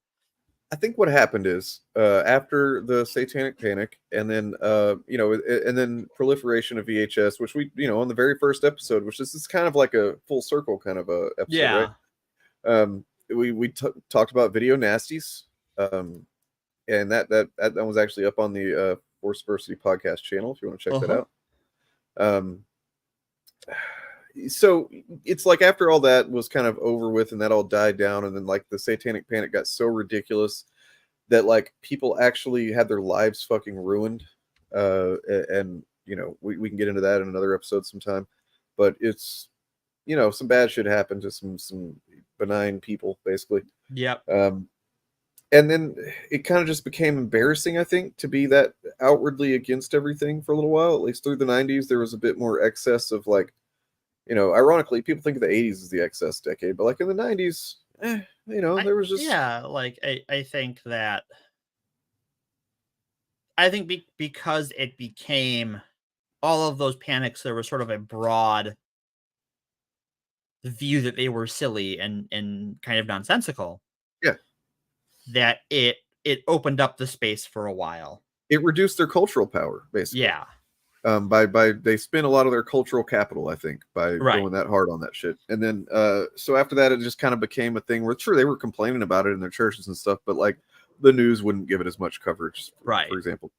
Speaker 17: I think what happened is after the Satanic Panic, and then and then proliferation of VHS, which we on the very first episode, which this is kind of like a full circle kind of a episode, right? We talked about video nasties, and that was actually up on the Force Diversity podcast channel if you want to check that out. So it's like after all that was kind of over with and that all died down, and then like the Satanic Panic got so ridiculous that like people actually had their lives fucking ruined. And we can get into that in another episode sometime, but it's some bad shit happened to some benign people basically.
Speaker 18: Yep.
Speaker 17: And then it kind of just became embarrassing, I think, to be that outwardly against everything for a little while. At least through the 90s, there was a bit more excess of like, ironically, people think of the 80s as the excess decade, but like in the 90s, there was just...
Speaker 18: Yeah, like I think because it became all of those panics, there was sort of a broad view that they were silly and kind of nonsensical.
Speaker 17: Yeah.
Speaker 18: That it opened up the space for a while.
Speaker 17: It reduced their cultural power, basically.
Speaker 18: Yeah.
Speaker 17: By they spent a lot of their cultural capital, I think, by going that hard on that shit. And then so after that, it just kind of became a thing where sure they were complaining about it in their churches and stuff, but like the news wouldn't give it as much coverage, for example.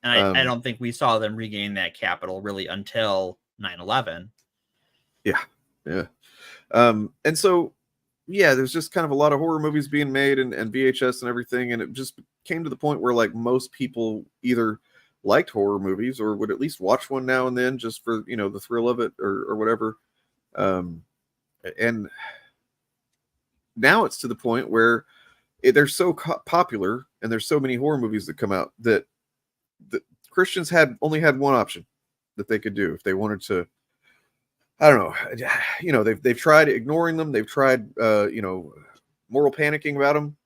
Speaker 18: And I don't think we saw them regain that capital really until 9/11.
Speaker 17: Yeah. And so there's just kind of a lot of horror movies being made and VHS and everything, and it just came to the point where like most people either liked horror movies or would at least watch one now and then just for the thrill of it or whatever. And now it's to the point where they're so popular and there's so many horror movies that come out that the Christians only had one option that they could do if they wanted to. I don't know. They've tried ignoring them. They've tried moral panicking about them.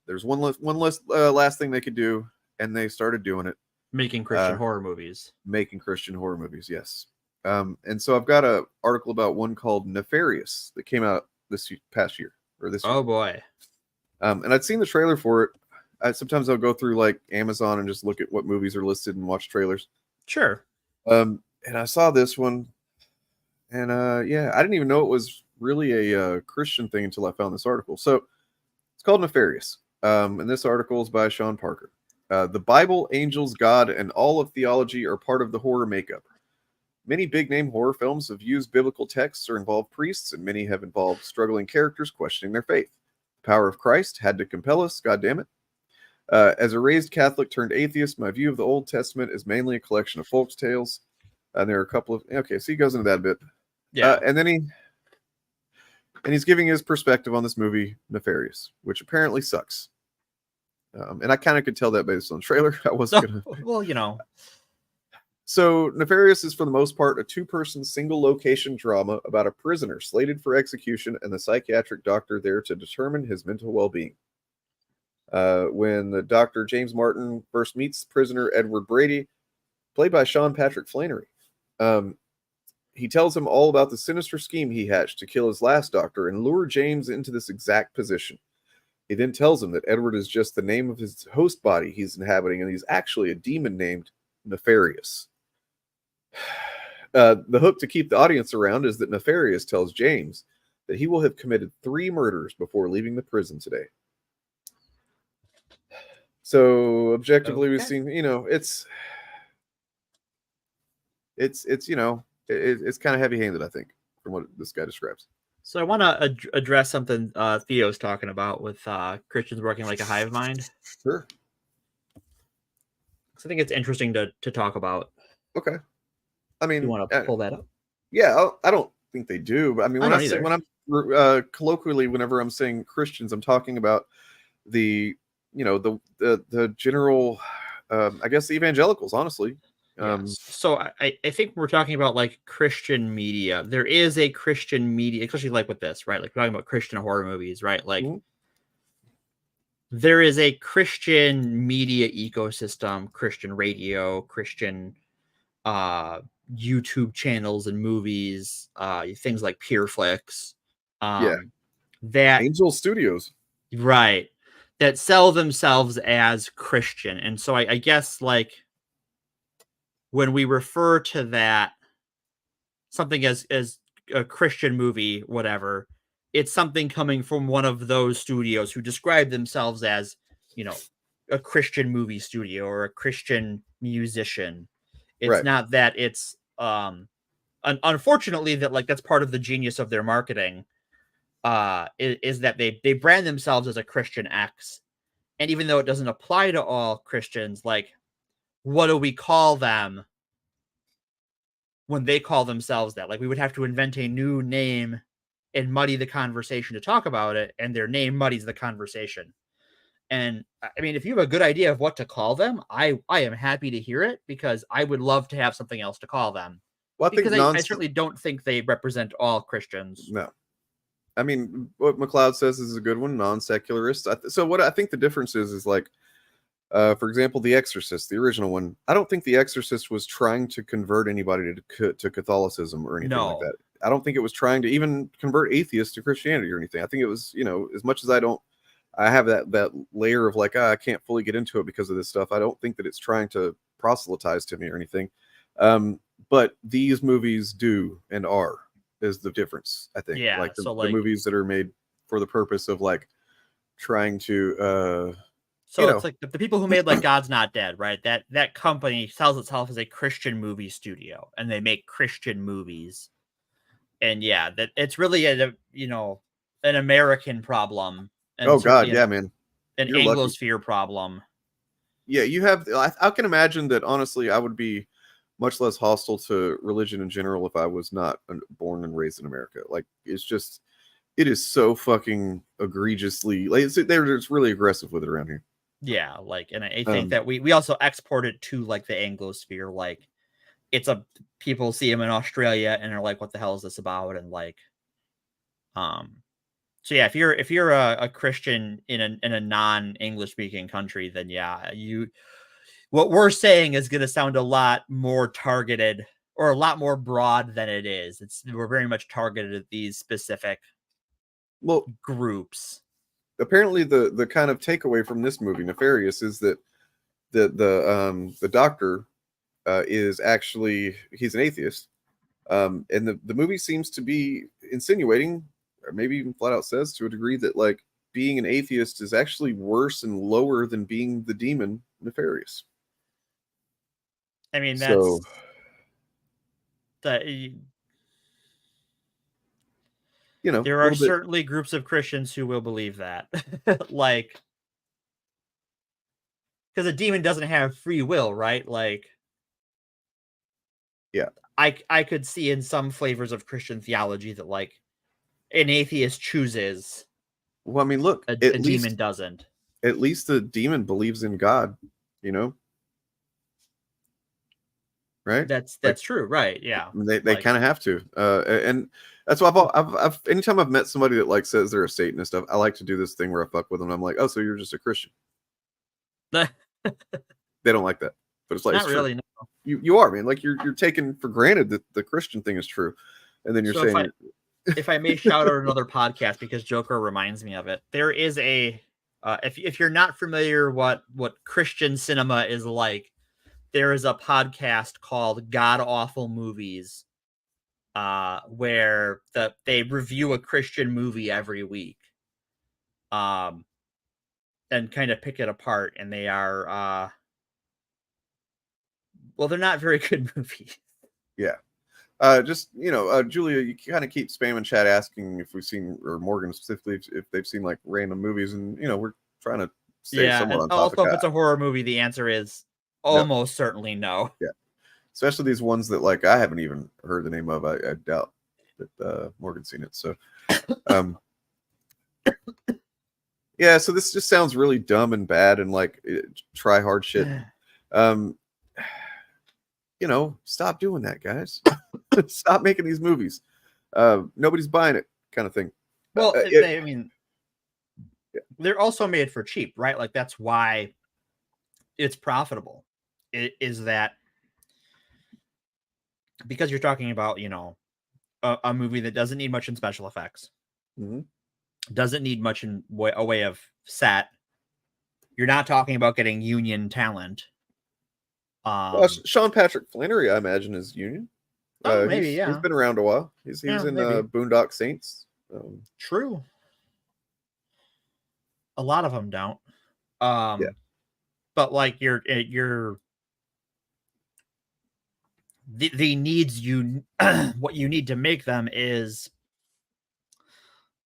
Speaker 17: There's one last thing they could do, and they started doing it.
Speaker 18: Making Christian horror movies.
Speaker 17: Making Christian horror movies, yes. And so I've got an article about one called Nefarious that came out this past year.
Speaker 18: Oh boy.
Speaker 17: And I'd seen the trailer for it. Sometimes I'll go through like Amazon and just look at what movies are listed and watch trailers.
Speaker 18: Sure.
Speaker 17: And I saw this one, and I didn't even know it was really a Christian thing until I found this article. So it's called Nefarious. And this article is by Sean Parker. The Bible, angels, God, and all of theology are part of the horror makeup. Many big-name horror films have used biblical texts or involved priests, and many have involved struggling characters questioning their faith. The power of Christ had to compel us, goddammit. As a raised Catholic turned atheist, my view of the Old Testament is mainly a collection of folks tales. And there are a couple of... Okay, so he goes into that a bit.
Speaker 18: Yeah.
Speaker 17: And then he's giving his perspective on this movie, Nefarious, which apparently sucks. And I kind of could tell that based on the trailer. I wasn't going to...
Speaker 18: Well, you know...
Speaker 17: So, Nefarious is for the most part a two-person single-location drama about a prisoner slated for execution and the psychiatric doctor there to determine his mental well-being. When the Dr. James Martin first meets prisoner Edward Brady, played by Sean Patrick Flannery, he tells him all about the sinister scheme he hatched to kill his last doctor and lure James into this exact position. He then tells him that Edward is just the name of his host body he's inhabiting, and he's actually a demon named Nefarious. The hook to keep the audience around is that Nefarious tells James that he will have committed 3 murders before leaving the prison today. So objectively, we've seen, you know, it's you know, it's kind of heavy-handed, I think, from what this guy describes.
Speaker 18: So I want to address something Theo's talking about with Christians working like a hive mind.
Speaker 17: Sure.
Speaker 18: So I think it's interesting to talk about.
Speaker 17: Okay. I mean,
Speaker 18: you want to pull that up?
Speaker 17: Yeah, I don't think they do, but I mean, when I'm colloquially, whenever I'm saying Christians, I'm talking about the, you know, the general, I guess the evangelicals, honestly.
Speaker 18: So I think we're talking about like Christian media. There is a Christian media, especially like with this, right? Like we're talking about Christian horror movies, right? Like there is a Christian media ecosystem, Christian radio, Christian YouTube channels and movies, things like PeerFlix, that
Speaker 17: Angel Studios,
Speaker 18: right, that sell themselves as Christian. And so I guess like when we refer to that something as a Christian movie, whatever, it's something coming from one of those studios who describe themselves as, you know, a Christian movie studio or a Christian musician. It's not that it's unfortunately that like that's part of the genius of their marketing is that they brand themselves as a Christian X. And even though it doesn't apply to all Christians, like what do we call them when they call themselves that? Like we would have to invent a new name and muddy the conversation to talk about it, and their name muddies the conversation. And I mean, if you have a good idea of what to call them, I am happy to hear it, because I would love to have something else to call them.
Speaker 17: Well,
Speaker 18: because I certainly don't think they represent all Christians.
Speaker 17: No. I mean, what McLeod says is a good one, non-secularist. So what I think the difference is like, for example, The Exorcist, the original one. I don't think The Exorcist was trying to convert anybody to Catholicism or anything like that. I don't think it was trying to even convert atheists to Christianity or anything. I think it was, you know, as much as I have that layer of like, I can't fully get into it because of this stuff. I don't think that it's trying to proselytize to me or anything. But these movies do and is the difference, I think.
Speaker 18: Yeah,
Speaker 17: like the movies that are made for the purpose of like trying to
Speaker 18: so it's like the people who made like God's Not Dead, right? That company sells itself as a Christian movie studio, and they make Christian movies. And yeah, that it's really an American problem. And
Speaker 17: oh God, yeah, man,
Speaker 18: an Anglosphere problem.
Speaker 17: Yeah, you have. I can imagine that. Honestly, I would be much less hostile to religion in general if I was not born and raised in America. Like, it's just, it is so fucking egregiously. Like, they're just really aggressive with it around here.
Speaker 18: Yeah, like, and I think that we also export it to like the Anglosphere. Like, people see him in Australia and are like, "What the hell is this about?" And like, so yeah, if you're a Christian in a non-English speaking country, then yeah, what we're saying is going to sound a lot more targeted or a lot more broad than it is. We're very much targeted at these specific groups.
Speaker 17: Apparently, the kind of takeaway from this movie, Nefarious, is that the doctor is actually, he's an atheist, and the movie seems to be insinuating, or maybe even flat out says to a degree, that like being an atheist is actually worse and lower than being the demon nefarious.
Speaker 18: I mean,
Speaker 17: So
Speaker 18: that
Speaker 17: you know,
Speaker 18: there are certainly groups of Christians who will believe that. Like, because a demon doesn't have free will, right? Like,
Speaker 17: yeah,
Speaker 18: I could see in some flavors of Christian theology that like an atheist chooses.
Speaker 17: Well, I mean, look,
Speaker 18: a demon doesn't.
Speaker 17: At least the demon believes in God, you know? Right?
Speaker 18: That's true, right? Yeah.
Speaker 17: They
Speaker 18: like,
Speaker 17: kind of have to. And that's why I've anytime I've met somebody that like says they're a Satanist, I like to do this thing where I fuck with them. I'm like, oh, so you're just a Christian. They don't like that. But it's like,
Speaker 18: not
Speaker 17: it's
Speaker 18: really,
Speaker 17: true.
Speaker 18: no.
Speaker 17: You are, man. Like you're taking for granted that the Christian thing is true. And then you're
Speaker 18: So
Speaker 17: saying
Speaker 18: if I may shout out another podcast because Joker reminds me of it. There is a if you're not familiar what Christian cinema is like, there is a podcast called God Awful Movies, where they review a Christian movie every week, and kind of pick it apart. And they are, well, they're not very good movies.
Speaker 17: Yeah. Just, Julia, you kind of keep spamming chat asking if we've seen, or Morgan specifically, if they've seen like random movies, and we're trying to stay somewhat on topic.
Speaker 18: Also, if it's a horror movie, the answer is almost certainly no.
Speaker 17: Yeah, especially these ones that like I haven't even heard the name of. I doubt that Morgan's seen it. So, yeah. So this just sounds really dumb and bad and like try hard shit. Stop doing that, guys. Stop making these movies. Nobody's buying it, kind of thing.
Speaker 18: Well, I mean, they're also made for cheap, right? Like that's why it's profitable. It is that because you're talking about, a movie that doesn't need much in special effects, doesn't need much in a way of set. You're not talking about getting union talent.
Speaker 17: Sean Patrick Flannery, I imagine, is union.
Speaker 18: Maybe, yeah.
Speaker 17: He's been around a while. He's in Boondock Saints.
Speaker 18: True. A lot of them don't.
Speaker 17: Yeah.
Speaker 18: But like the needs what you need to make them is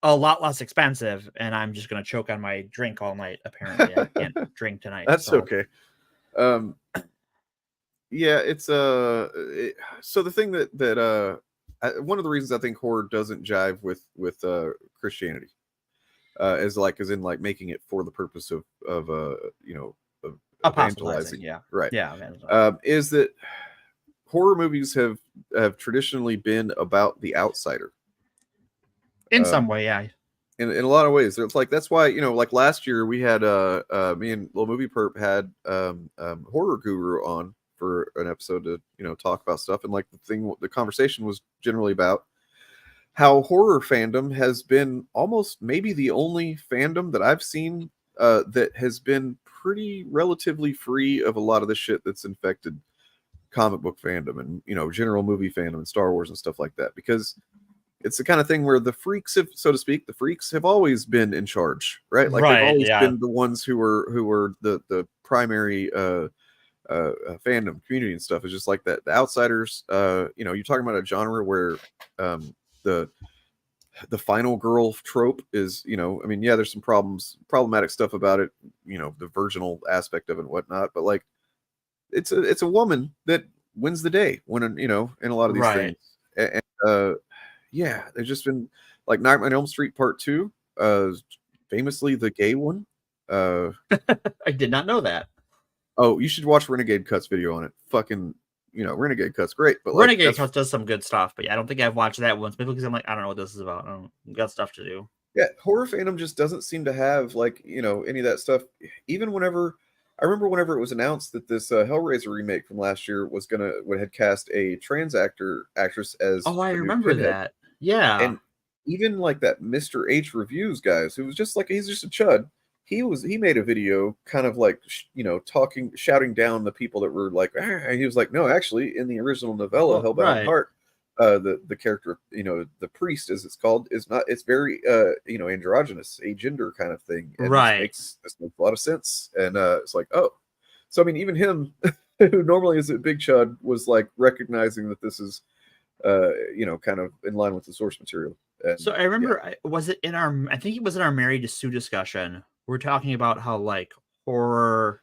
Speaker 18: a lot less expensive, and I'm just gonna choke on my drink all night. Apparently, I can't drink tonight.
Speaker 17: That's okay. Yeah, it's so the thing that one of the reasons I think horror doesn't jive with Christianity is in making it for the purpose of evangelizing.
Speaker 18: Yeah,
Speaker 17: right.
Speaker 18: Yeah,
Speaker 17: is that horror movies have traditionally been about the outsider
Speaker 18: in some way. Yeah,
Speaker 17: in a lot of ways. It's like that's why like last year we had me and Little Movie Perp had Horror Guru on for an episode to talk about stuff, and like the conversation was generally about how horror fandom has been almost maybe the only fandom that I've seen that has been pretty relatively free of a lot of the shit that's infected comic book fandom and general movie fandom and Star Wars and stuff like that, because it's the kind of thing where the freaks have, so to speak, the freaks have always been in charge, right? Like they've always been the ones who were the primary fandom community and stuff. Is just like that. The outsiders, you're talking about a genre where the final girl trope is, there's some problematic stuff about it, the virginal aspect of it and whatnot, but like it's a woman that wins the day when in a lot of these things. And yeah, they've just been like Nightmare on Elm Street Part 2, famously the gay one.
Speaker 18: I did not know that.
Speaker 17: Oh, you should watch Renegade Cut's video on it. Fucking, Renegade Cut's great, but
Speaker 18: Renegade Cut does some good stuff. But I don't think I've watched that once, maybe because I'm like, I don't know what this is about. I've got stuff to do.
Speaker 17: Yeah, horror fandom just doesn't seem to have like any of that stuff. Even I remember whenever it was announced that this Hellraiser remake from last year had cast a trans actress as.
Speaker 18: Oh, I remember that. Yeah,
Speaker 17: and even like that Mr. H reviews guys, who was just like he's just a chud. He made a video kind of like shouting down the people that were like, he was like, no, actually in the original novella Hellbound Heart, the character, the priest, as it's called, is not. It's very androgynous, agender kind of thing, and this makes a lot of sense. And it's like, oh, so I mean, even him, who normally is a big chud, was like recognizing that this is, kind of in line with the source material. And,
Speaker 18: so I remember, was it in our? I think it was in our Married to Sue discussion. We're talking about how like horror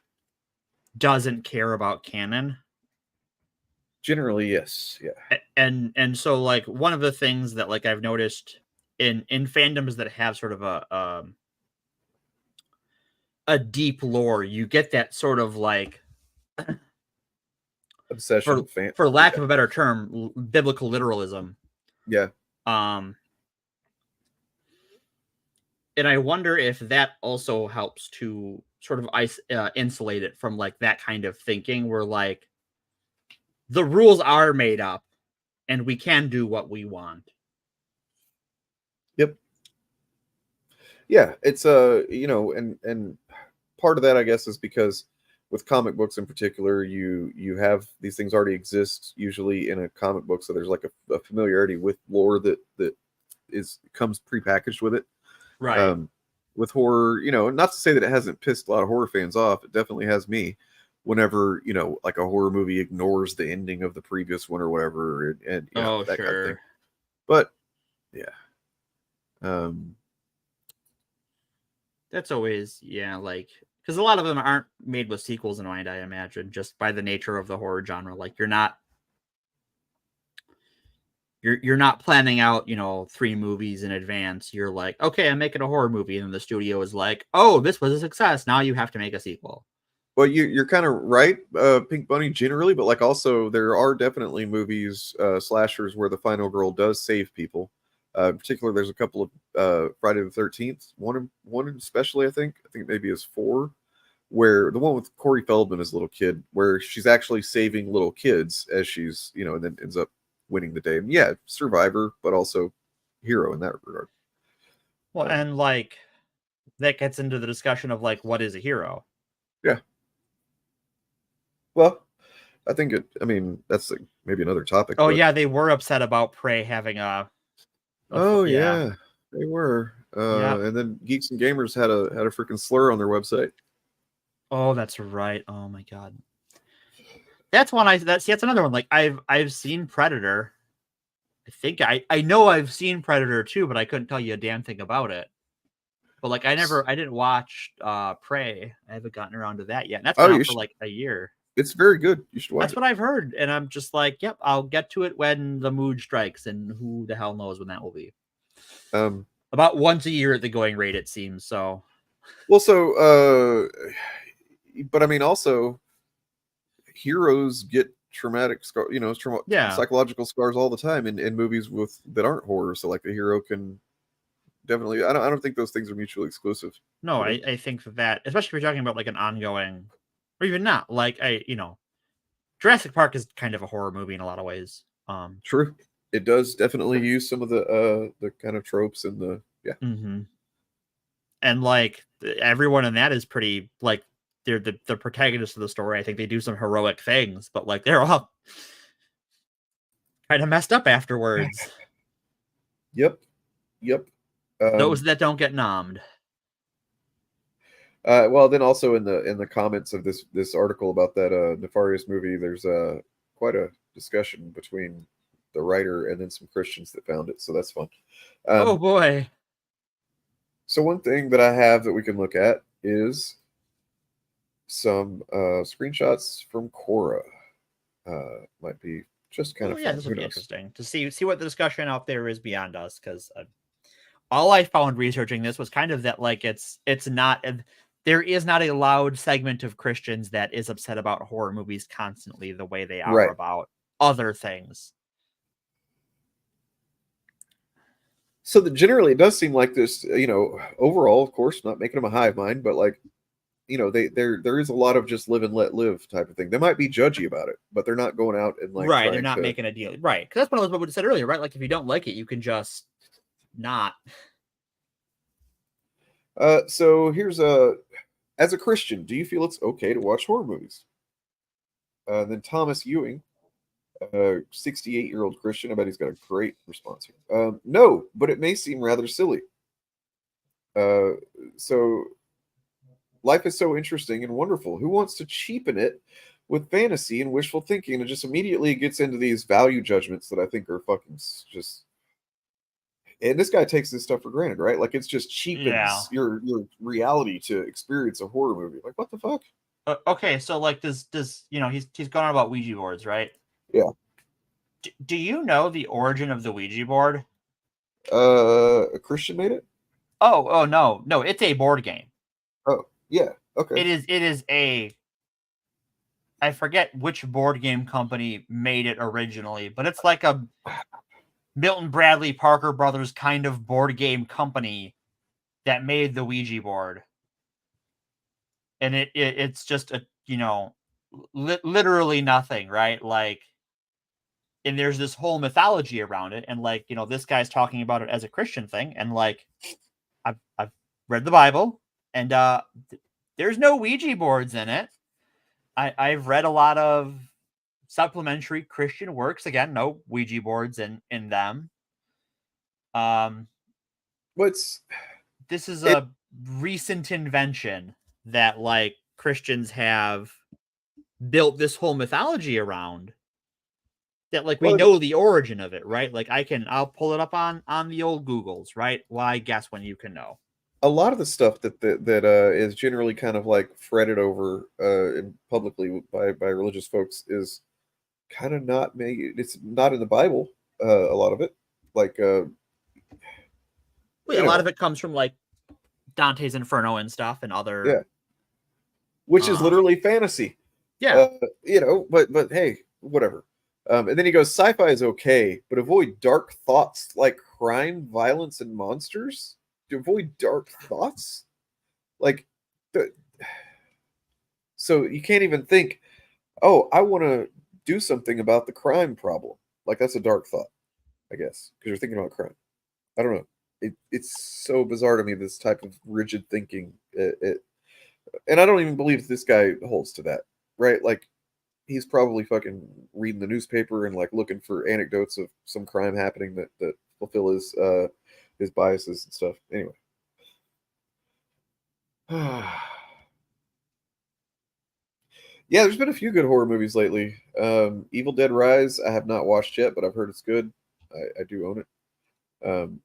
Speaker 18: doesn't care about canon.
Speaker 17: Generally, yes, yeah,
Speaker 18: and so like one of the things that like I've noticed in fandoms that have sort of a deep lore, you get that sort of like
Speaker 17: obsession,
Speaker 18: for lack of a better term, biblical literalism.
Speaker 17: Yeah.
Speaker 18: And I wonder if that also helps to sort of insulate it from like that kind of thinking, where like the rules are made up and we can do what we want.
Speaker 17: Yep. Yeah, it's and part of that, I guess, is because with comic books in particular, you have these things already exist usually in a comic book, so there's like a familiarity with lore that comes prepackaged with it.
Speaker 18: Right.
Speaker 17: With horror, not to say that it hasn't pissed a lot of horror fans off. It definitely has me. Whenever like a horror movie ignores the ending of the previous one or whatever, and that kind of thing. But yeah,
Speaker 18: that's always like, because a lot of them aren't made with sequels in mind, I imagine, just by the nature of the horror genre. Like you're not planning out 3 movies in advance. You're like, okay, I'm making a horror movie, and the studio is like, oh, this was a success, now you have to make a sequel.
Speaker 17: Well, you're kind of right, Pink Bunny, generally, but like also there are definitely movies, slashers, where the final girl does save people. In particular, there's a couple of Friday the 13th, one especially, I think maybe is 4, where the one with Corey Feldman as a little kid, where she's actually saving little kids as she's, and then ends up winning the day. And yeah, survivor, but also hero in that regard.
Speaker 18: Well, and like that gets into the discussion of like, what is a hero?
Speaker 17: Yeah. Well, I think that's like maybe another topic.
Speaker 18: Oh, yeah, they were upset about Prey having a
Speaker 17: yeah, they were. And then Geeks and Gamers had a freaking slur on their website.
Speaker 18: Oh, that's right. Oh my god. That's another one. Like I've seen Predator. I think I know I've seen Predator 2, but I couldn't tell you a damn thing about it. But like I didn't watch Prey. I haven't gotten around to that yet. And that's been out for like a year.
Speaker 17: It's very good. You should watch it.
Speaker 18: That's what I've heard. And I'm just like, yep, I'll get to it when the mood strikes, and who the hell knows when that will be. About once a year at the going rate, it seems. So
Speaker 17: but I mean, also heroes get traumatic psychological scars all the time in movies that aren't horror. So like the hero can definitely, I don't think those things are mutually exclusive.
Speaker 18: No, I think that, especially if you're talking about like an ongoing, or even not, like Jurassic Park is kind of a horror movie in a lot of ways.
Speaker 17: True. It does definitely use some of the kind of tropes and the
Speaker 18: Mm-hmm. And like everyone in that is pretty, like, they're the protagonists of the story. I think they do some heroic things, but like they're all kind of messed up afterwards.
Speaker 17: Yep.
Speaker 18: Those that don't get nommed.
Speaker 17: Well, then also in the comments of this article about that nefarious movie, there's quite a discussion between the writer and then some Christians that found it, so that's fun.
Speaker 18: Oh boy.
Speaker 17: So one thing that I have that we can look at is some screenshots from Quora. Might be just kind of fun.
Speaker 18: This would be interesting to see what the discussion out there is beyond us, because all I found researching this was kind of that like it's not, there is not a loud segment of Christians that is upset about horror movies constantly the way they are about other things.
Speaker 17: So generally, it does seem like this, overall, of course, not making them a hive mind, but like, there is a lot of just live and let live type of thing. They might be judgy about it, but they're not going out and like,
Speaker 18: they're not making a deal, right? Because that's what I was said earlier, right? Like if you don't like it, you can just not.
Speaker 17: So here's as a Christian, do you feel it's okay to watch horror movies? Then Thomas Ewing 68-year-old Christian. I bet he's got a great response here. No, but it may seem rather silly. So life is so interesting and wonderful. Who wants to cheapen it with fantasy and wishful thinking? And just immediately gets into these value judgments that I think are fucking just. And this guy takes this stuff for granted, right? Like it's just cheapens your reality to experience a horror movie. Like what the fuck?
Speaker 18: Okay, so like does he's gone on about Ouija boards, right?
Speaker 17: Yeah.
Speaker 18: Do you know the origin of the Ouija board?
Speaker 17: A Christian made it?
Speaker 18: Oh no, it's a board game.
Speaker 17: Oh, yeah. Okay.
Speaker 18: It is a I forget which board game company made it originally, but it's like a Milton Bradley Parker Brothers kind of board game company that made the Ouija board. And it's just a, literally nothing, right? Like, and there's this whole mythology around it. And like, this guy's talking about it as a Christian thing. And like, I've read the Bible and there's no Ouija boards in it. I've read a lot of supplementary Christian works. Again, no Ouija boards in them. This is a recent invention that like Christians have built this whole mythology around that like we know the origin of it, right? Like I'll pull it up on the old Googles, right? Why guess when you can know.
Speaker 17: A lot of the stuff that is generally kind of like fretted over publicly by religious folks is kind of not made. It's not in the Bible. A lot of it, like
Speaker 18: a lot of it comes from like Dante's Inferno and stuff, and other
Speaker 17: which is literally fantasy.
Speaker 18: Yeah,
Speaker 17: but hey, whatever. And then he goes, sci-fi is okay, but avoid dark thoughts like crime, violence, and monsters. To avoid dark thoughts, so you can't even think, oh, I want to do something about the crime problem. Like that's a dark thought, I guess, because you're thinking about crime. I don't know. It's so bizarre to me, this type of rigid thinking. And I don't even believe this guy holds to that, right? Like he's probably fucking reading the newspaper and like looking for anecdotes of some crime happening that fulfill his biases and stuff. Anyway. Yeah, there's been a few good horror movies lately. Evil Dead Rise, I have not watched yet, but I've heard it's good. I do own it.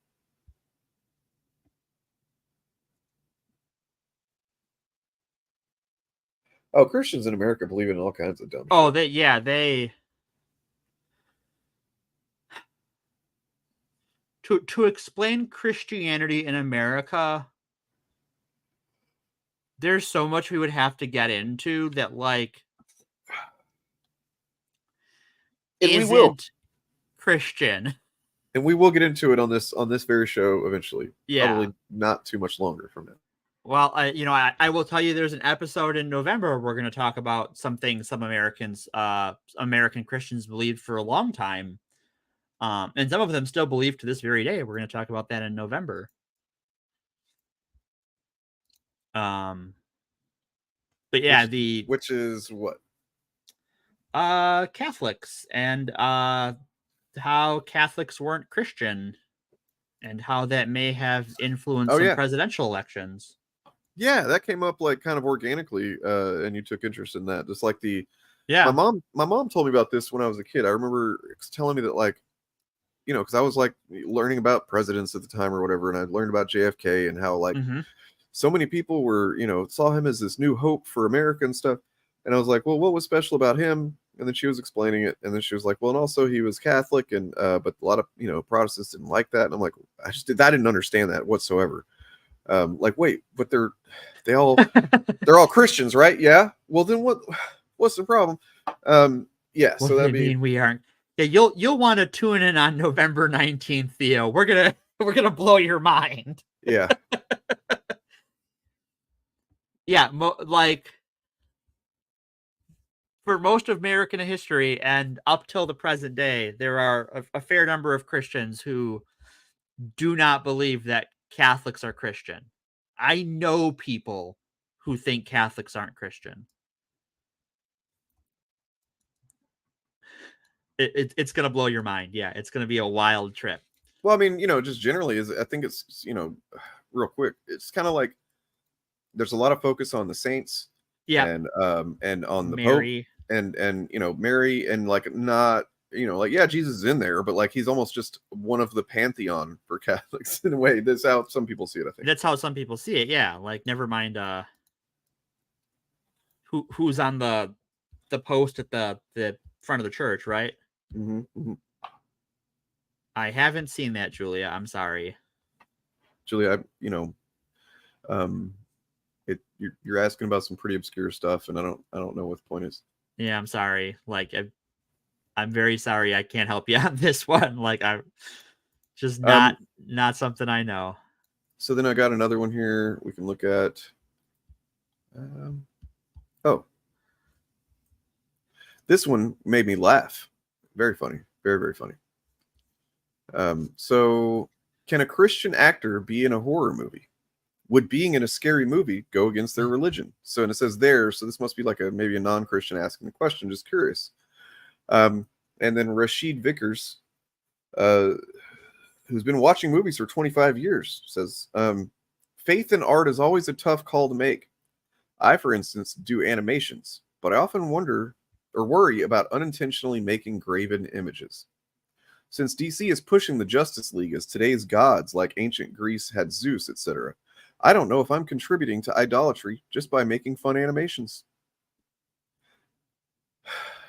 Speaker 17: Christians in America believe in all kinds of dumb shit.
Speaker 18: They to explain Christianity in America, there's so much we would have to get into that, like, isn't Christian.
Speaker 17: And we will get into it on this very show eventually.
Speaker 18: Yeah.
Speaker 17: Probably not too much longer from now.
Speaker 18: Well, I will tell you there's an episode in November where we're going to talk about something some American Christians believed for a long time. And some of them still believe to this very day. We're going to talk about that in November. But yeah,
Speaker 17: which is what?
Speaker 18: Catholics and how Catholics weren't Christian and how that may have influenced some presidential elections.
Speaker 17: Yeah, that came up like kind of organically, and you took interest in that. Just like
Speaker 18: my
Speaker 17: mom told me about this when I was a kid. I remember telling me that, like, because I was like learning about presidents at the time or whatever, and I learned about JFK and how like so many people were, saw him as this new hope for America and stuff. And I was like, well, what was special about him? And then she was explaining it, and then she was like, well, and also he was Catholic, and but a lot of Protestants didn't like that. And I'm like, I didn't understand that whatsoever. Like, wait, but they're all Christians, right? Yeah. Well, then what's the problem? Yeah.
Speaker 18: What
Speaker 17: so that
Speaker 18: mean we aren't. Yeah, you'll want to tune in on November 19th, Theo. We're gonna blow your mind.
Speaker 17: Yeah.
Speaker 18: Yeah, like for most of American history and up till the present day, there are a fair number of Christians who do not believe that Catholics are Christian. I know people who think Catholics aren't Christian. it's gonna blow your mind. Yeah, it's gonna be a wild trip.
Speaker 17: Well, I mean, just generally I think it's, real quick. It's kind of like there's a lot of focus on the saints,
Speaker 18: yeah,
Speaker 17: and on the
Speaker 18: Mary.
Speaker 17: Pope, and Mary, and like not, like, yeah, Jesus is in there, but like he's almost just one of the pantheon for Catholics in a way. That's how some people see it, I think.
Speaker 18: That's how some people see it. Yeah, like never mind who's on the post at the front of the church, right?
Speaker 17: Mm-hmm.
Speaker 18: I haven't seen that, Julia. I'm sorry.
Speaker 17: Julia, you're asking about some pretty obscure stuff, and I don't know what the point is.
Speaker 18: Yeah, I'm sorry. Like I'm very sorry. I can't help you on this one. Like I'm just not something I know.
Speaker 17: So then I got another one here we can look at. Oh, this one made me laugh. Very funny. Very, very funny. So can a Christian actor be in a horror movie? Would being in a scary movie go against their religion? So, and it says there, so this must be like maybe a non-Christian asking the question, just curious. And then Rashid Vickers, who's been watching movies for 25 years, says, faith in art is always a tough call to make. I, for instance, do animations, but I often wonder or worry about unintentionally making graven images. Since DC is pushing the Justice League as today's gods, like ancient Greece had Zeus, etc., I don't know if I'm contributing to idolatry just by making fun animations.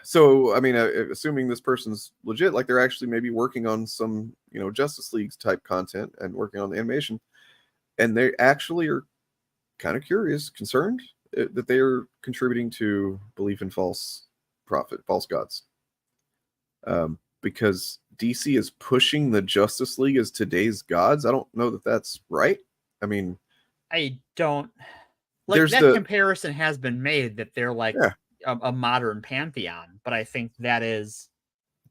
Speaker 17: So, I mean, assuming this person's legit, like they're actually maybe working on some, Justice League type content and working on the animation, and they actually are kind of curious, concerned that they are contributing to belief in false gods. Because DC is pushing the Justice League as today's gods. I don't know that that's right. I mean,
Speaker 18: I don't like that comparison has been made that they're like a modern pantheon, but I think that is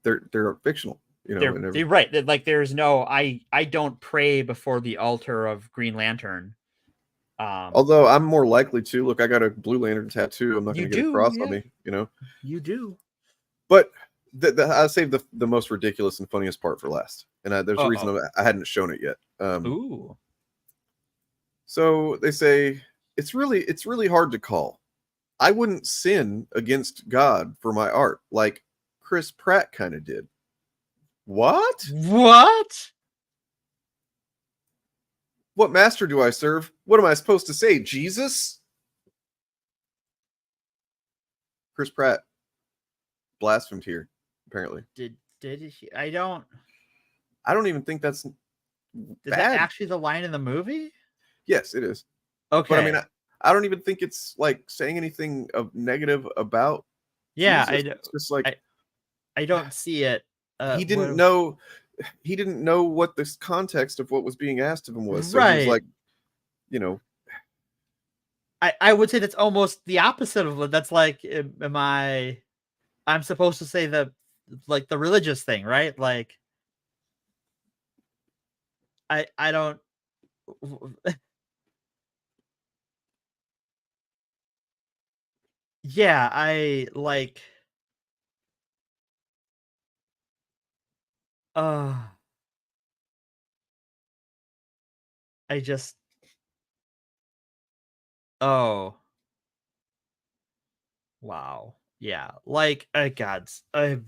Speaker 17: they're fictional.
Speaker 18: They're right. Like there's no I don't pray before the altar of Green Lantern.
Speaker 17: Although I'm more likely to look, I got a Blue Lantern tattoo. I'm not going to get a cross on me.
Speaker 18: You do.
Speaker 17: But I saved the most ridiculous and funniest part for last, and there's a reason I hadn't shown it yet.
Speaker 18: Ooh.
Speaker 17: So they say it's really hard to call. I wouldn't sin against God for my art, like Chris Pratt kind of did. What? What master do I serve? What am I supposed to say? Jesus? Chris Pratt blasphemed here, apparently.
Speaker 18: Did he? I don't
Speaker 17: even think that's bad.
Speaker 18: Is that actually the line in the movie?
Speaker 17: Yes, it is.
Speaker 18: Okay.
Speaker 17: But I mean, I don't even think it's like saying anything of negative about.
Speaker 18: Yeah,
Speaker 17: Jesus. It's just like
Speaker 18: I don't see it.
Speaker 17: He didn't know. He didn't know what this context of what was being asked of him was. So
Speaker 18: right.
Speaker 17: He was like,
Speaker 18: I would say that's almost the opposite of it. That's like, I'm supposed to say the religious thing, right? Like, I don't. Yeah, I like. I just. Oh. Wow. Yeah. Like, gods. Oh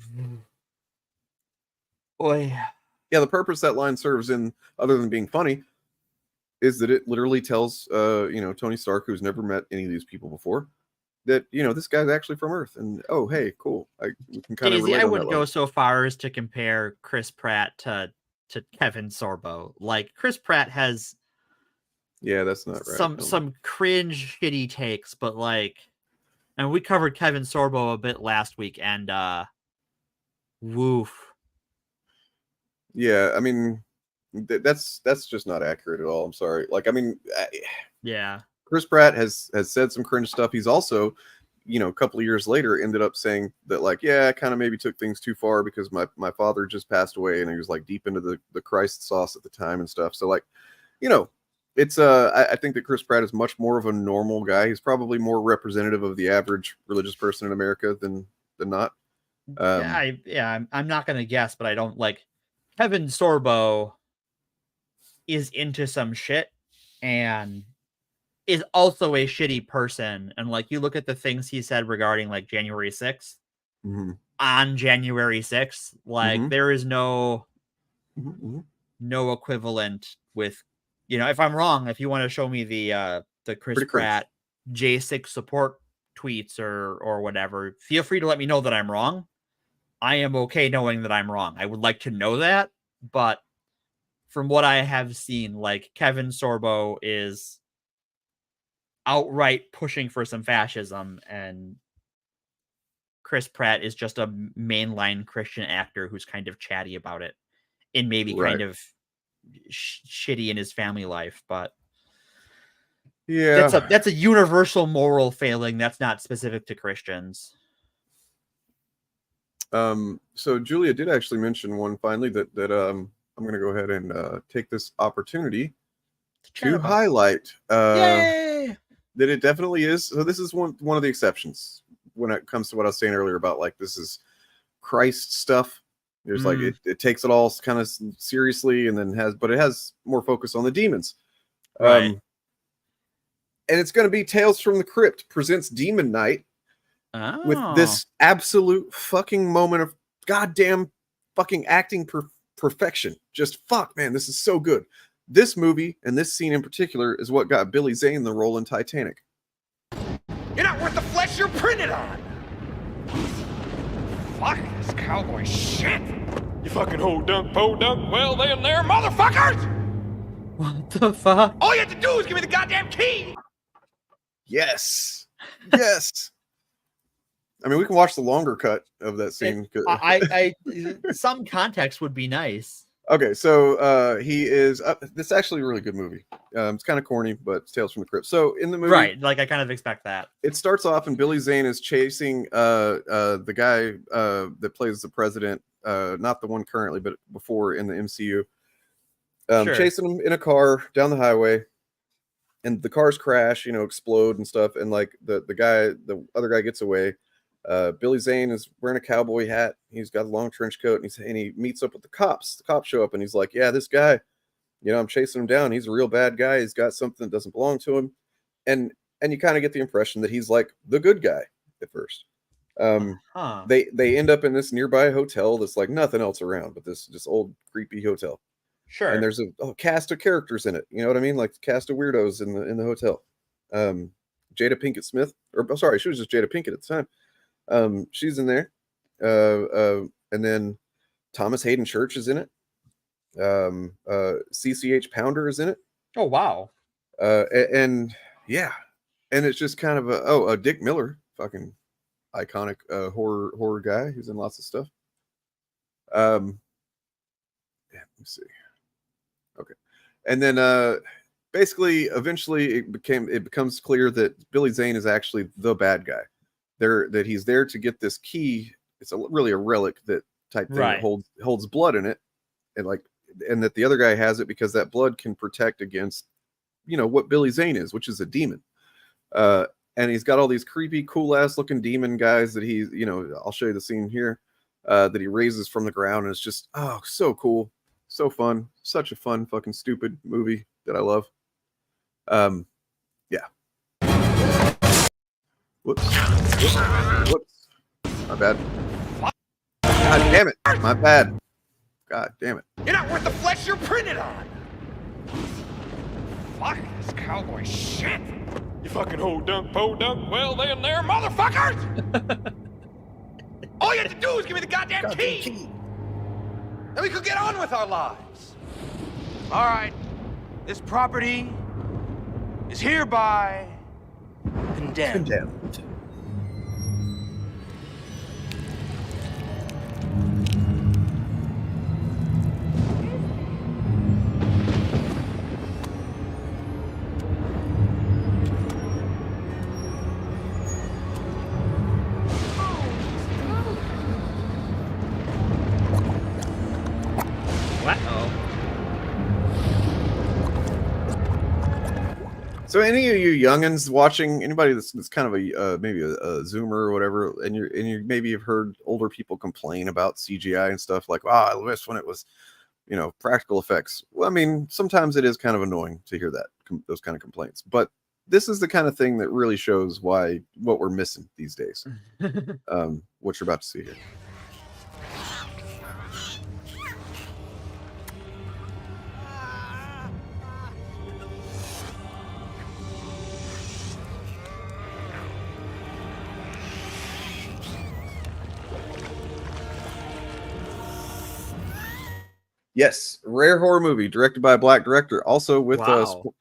Speaker 18: yeah.
Speaker 17: Yeah, the purpose that line serves in, other than being funny, is that it literally tells Tony Stark, who's never met any of these people before, that this guy's actually from Earth, and oh hey, cool. We can kind of relate.
Speaker 18: I wouldn't go so far as to compare Chris Pratt to Kevin Sorbo. Like Chris Pratt has
Speaker 17: that's not right.
Speaker 18: Some cringe shitty takes, but like, and we covered Kevin Sorbo a bit last week, and woof.
Speaker 17: Yeah, I mean, that's just not accurate at all. I'm sorry. Like, I mean,
Speaker 18: yeah.
Speaker 17: Chris Pratt has said some cringe stuff. He's also, a couple of years later ended up saying that, like, yeah, I kind of maybe took things too far because my father just passed away and he was like deep into the Christ sauce at the time and stuff. So like, it's I think that Chris Pratt is much more of a normal guy. He's probably more representative of the average religious person in America than not.
Speaker 18: I'm not gonna guess, but I don't like Kevin Sorbo is into some shit and is also a shitty person. And like you look at the things he said regarding like January 6th on January 6th, like there is no equivalent with, if I'm wrong, if you want to show me the Chris Pratt J6 support tweets or whatever, feel free to let me know that I'm wrong. I am okay knowing that I'm wrong. I would like to know that, but from what I have seen, like Kevin Sorbo is outright pushing for some fascism, and Chris Pratt is just a mainline Christian actor who's kind of chatty about it and maybe kind of shitty in his family life. But that's a universal moral failing. That's not specific to Christians.
Speaker 17: So Julia did actually mention one finally that I'm going to go ahead and take this opportunity to highlight that it definitely is. So this is one of the exceptions when it comes to what I was saying earlier about like this is Christ stuff. There's like it takes it all kind of seriously and then it has more focus on the demons. And it's going to be Tales from the Crypt presents Demon Night with this absolute fucking moment of goddamn fucking acting perfection. Just fuck, man, this is so good. This movie and this scene in particular is what got Billy Zane the role in Titanic.
Speaker 6: You're not worth the flesh you're printed on. Fuck this cowboy shit. You fucking hold dunk, po dunk, well they in there, motherfuckers!
Speaker 18: What the fuck?
Speaker 6: All you have to do is give me the goddamn key!
Speaker 17: Yes. Yes. I mean, we can watch the longer cut of that scene.
Speaker 18: I some context would be nice.
Speaker 17: Okay, so he is. This is actually a really good movie. It's kind of corny, but it's Tales from the Crypt. So in the movie,
Speaker 18: right? Like I kind of expect that.
Speaker 17: It starts off and Billy Zane is chasing the guy that plays the president, not the one currently, but before in the MCU. Chasing him in a car down the highway, and the cars crash, explode and stuff, and like the other guy gets away. Billy Zane is wearing a cowboy hat. He's got a long trench coat, and he meets up with the cops. The cops show up, and he's like, "Yeah, this guy, I'm chasing him down. He's a real bad guy. He's got something that doesn't belong to him." And you kind of get the impression that he's like the good guy at first. They end up in this nearby hotel that's like nothing else around, but this just old creepy hotel.
Speaker 18: Sure.
Speaker 17: And there's a cast of characters in it. You know what I mean? Like cast of weirdos in the hotel. Jada Pinkett Smith, or sorry, she was just Jada Pinkett at the time. She's in there, and then Thomas Hayden Church is in it. CCH Pounder is in it.
Speaker 18: Oh wow!
Speaker 17: And it's just kind of a Dick Miller, fucking iconic horror guy who's in lots of stuff. Let me see. Okay, and then basically, eventually, it becomes clear that Billy Zane is actually the bad guy. That he's there to get this key. It's really a relic that type thing that holds blood in it, and that the other guy has it because that blood can protect against, what Billy Zane is, which is a demon. And he's got all these creepy, cool ass looking demon guys that he's, I'll show you the scene here, that he raises from the ground, and it's just so cool, so fun, such a fun fucking stupid movie that I love. Yeah. Whoops. My bad. God damn it. My bad. God damn it.
Speaker 6: You're not worth the flesh you're printed on. Fuck this cowboy shit. You fucking hold dunk, po dunk, well they in there, motherfuckers! All you have to do is give me the goddamn key. Then we could get on with our lives. All right. This property is hereby condemned.
Speaker 17: So any of you youngins watching, anybody that's kind of a maybe a Zoomer or whatever, and you maybe have heard older people complain about CGI and stuff like, I wish when it was, practical effects. Well, I mean, sometimes it is kind of annoying to hear that those kind of complaints, but this is the kind of thing that really shows what we're missing these days. What you're about to see here. Yes, rare horror movie directed by a black director. Also with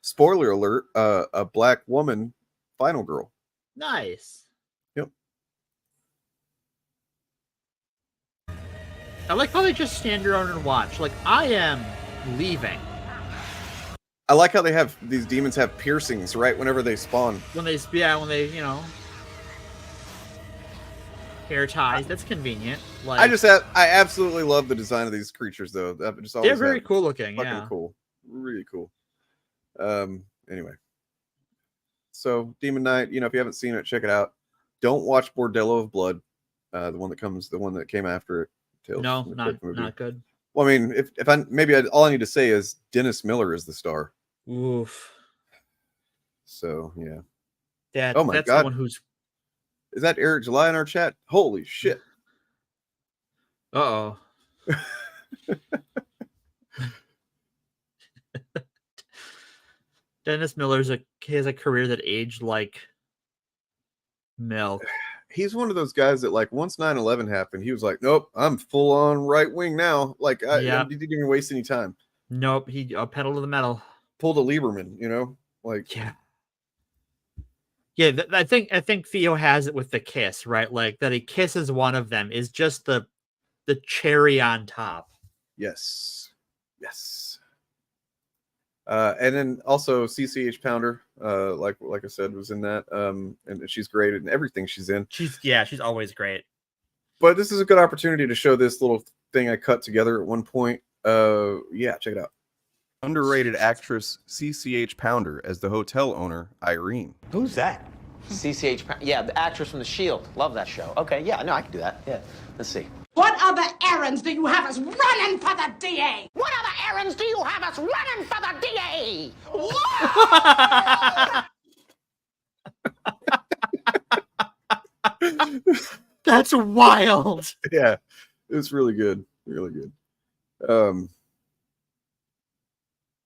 Speaker 17: spoiler alert, a black woman final girl.
Speaker 18: Nice.
Speaker 17: Yep.
Speaker 18: I like how they just stand around and watch. Like, I am leaving.
Speaker 17: I like how they have these demons have piercings right whenever they spawn.
Speaker 18: When they hair ties. That's convenient. Like,
Speaker 17: I absolutely love the design of these creatures, though.
Speaker 18: They're very cool looking.
Speaker 17: Fucking cool, really cool. Anyway, so Demon Knight. If you haven't seen it, check it out. Don't watch Bordello of Blood, the one that came after it.
Speaker 18: No, not good.
Speaker 17: Well, I mean, all I need to say is Dennis Miller is the star.
Speaker 18: Oof.
Speaker 17: So yeah.
Speaker 18: Oh my God. Someone who's.
Speaker 17: Is that Eric July in our chat? Holy shit.
Speaker 18: Uh-oh. Dennis Miller has a career that aged like milk.
Speaker 17: He's one of those guys that, like, once 9/11 happened, he was like, nope, I'm full on right wing now. Like, he didn't even waste any time.
Speaker 18: Nope, he pedal to the metal.
Speaker 17: Pulled a Lieberman, like
Speaker 18: Yeah, I think Theo has it with the kiss, right? Like that he kisses one of them is just the cherry on top.
Speaker 17: Yes. And then also CCH Pounder, like I said, was in that. And she's great in everything she's in.
Speaker 18: She's always great.
Speaker 17: But this is a good opportunity to show this little thing I cut together at one point. Check it out. Underrated actress CCH Pounder as the hotel owner, Irene.
Speaker 20: Who's that? CCH, yeah, the actress from The Shield. Love that show. Okay, yeah, no, I can do that. Yeah, let's see.
Speaker 21: What other errands do you have us running for the DA?
Speaker 20: What other errands do you have us running for the DA?
Speaker 18: That's wild.
Speaker 17: Yeah, it's really good. Really good.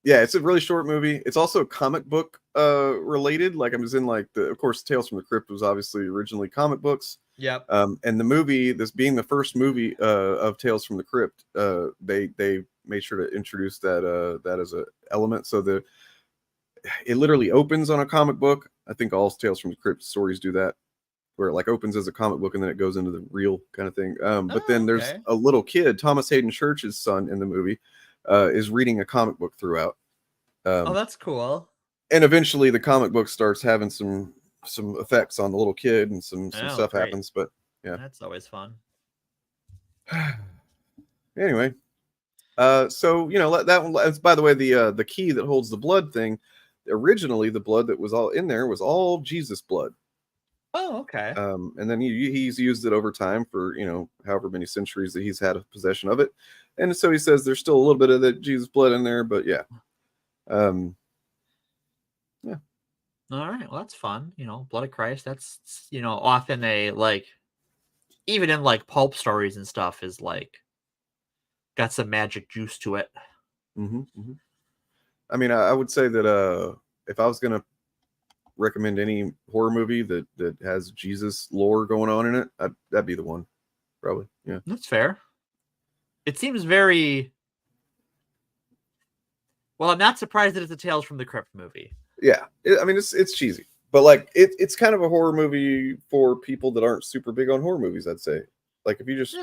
Speaker 17: Yeah, it's a really short movie. It's also comic book related. Like, I was in of course, Tales from the Crypt was obviously originally comic books.
Speaker 18: Yep.
Speaker 17: And the movie, this being the first movie of Tales from the Crypt, they made sure to introduce that as an element. So it literally opens on a comic book. I think all Tales from the Crypt stories do that, where it like opens as a comic book and then it goes into the real kind of thing. But then there's a little kid, Thomas Hayden Church's son in the movie, is reading a comic book throughout.
Speaker 18: That's cool.
Speaker 17: And eventually the comic book starts having some effects on the little kid and some stuff happens, but yeah.
Speaker 18: That's always fun.
Speaker 17: Anyway, so that one, by the way, the key that holds the blood thing, originally the blood that was all in there was all Jesus blood.
Speaker 18: Oh, okay.
Speaker 17: And then he's used it over time for however many centuries that he's had a possession of it, and so he says there's still a little bit of the Jesus blood in there, but yeah. Yeah.
Speaker 18: All right, well that's fun. Blood of Christ. That's often even in like pulp stories and stuff is like got some magic juice to it.
Speaker 17: Mm-hmm, mm-hmm. I mean, I would say that if I was gonna recommend any horror movie that has Jesus lore going on in it, that'd be the one, probably. Yeah,
Speaker 18: that's fair. It seems very well. I'm not surprised that it's a Tales from the Crypt movie.
Speaker 17: Yeah, I mean it's cheesy, but like it's kind of a horror movie for people that aren't super big on horror movies. I'd say, like if you just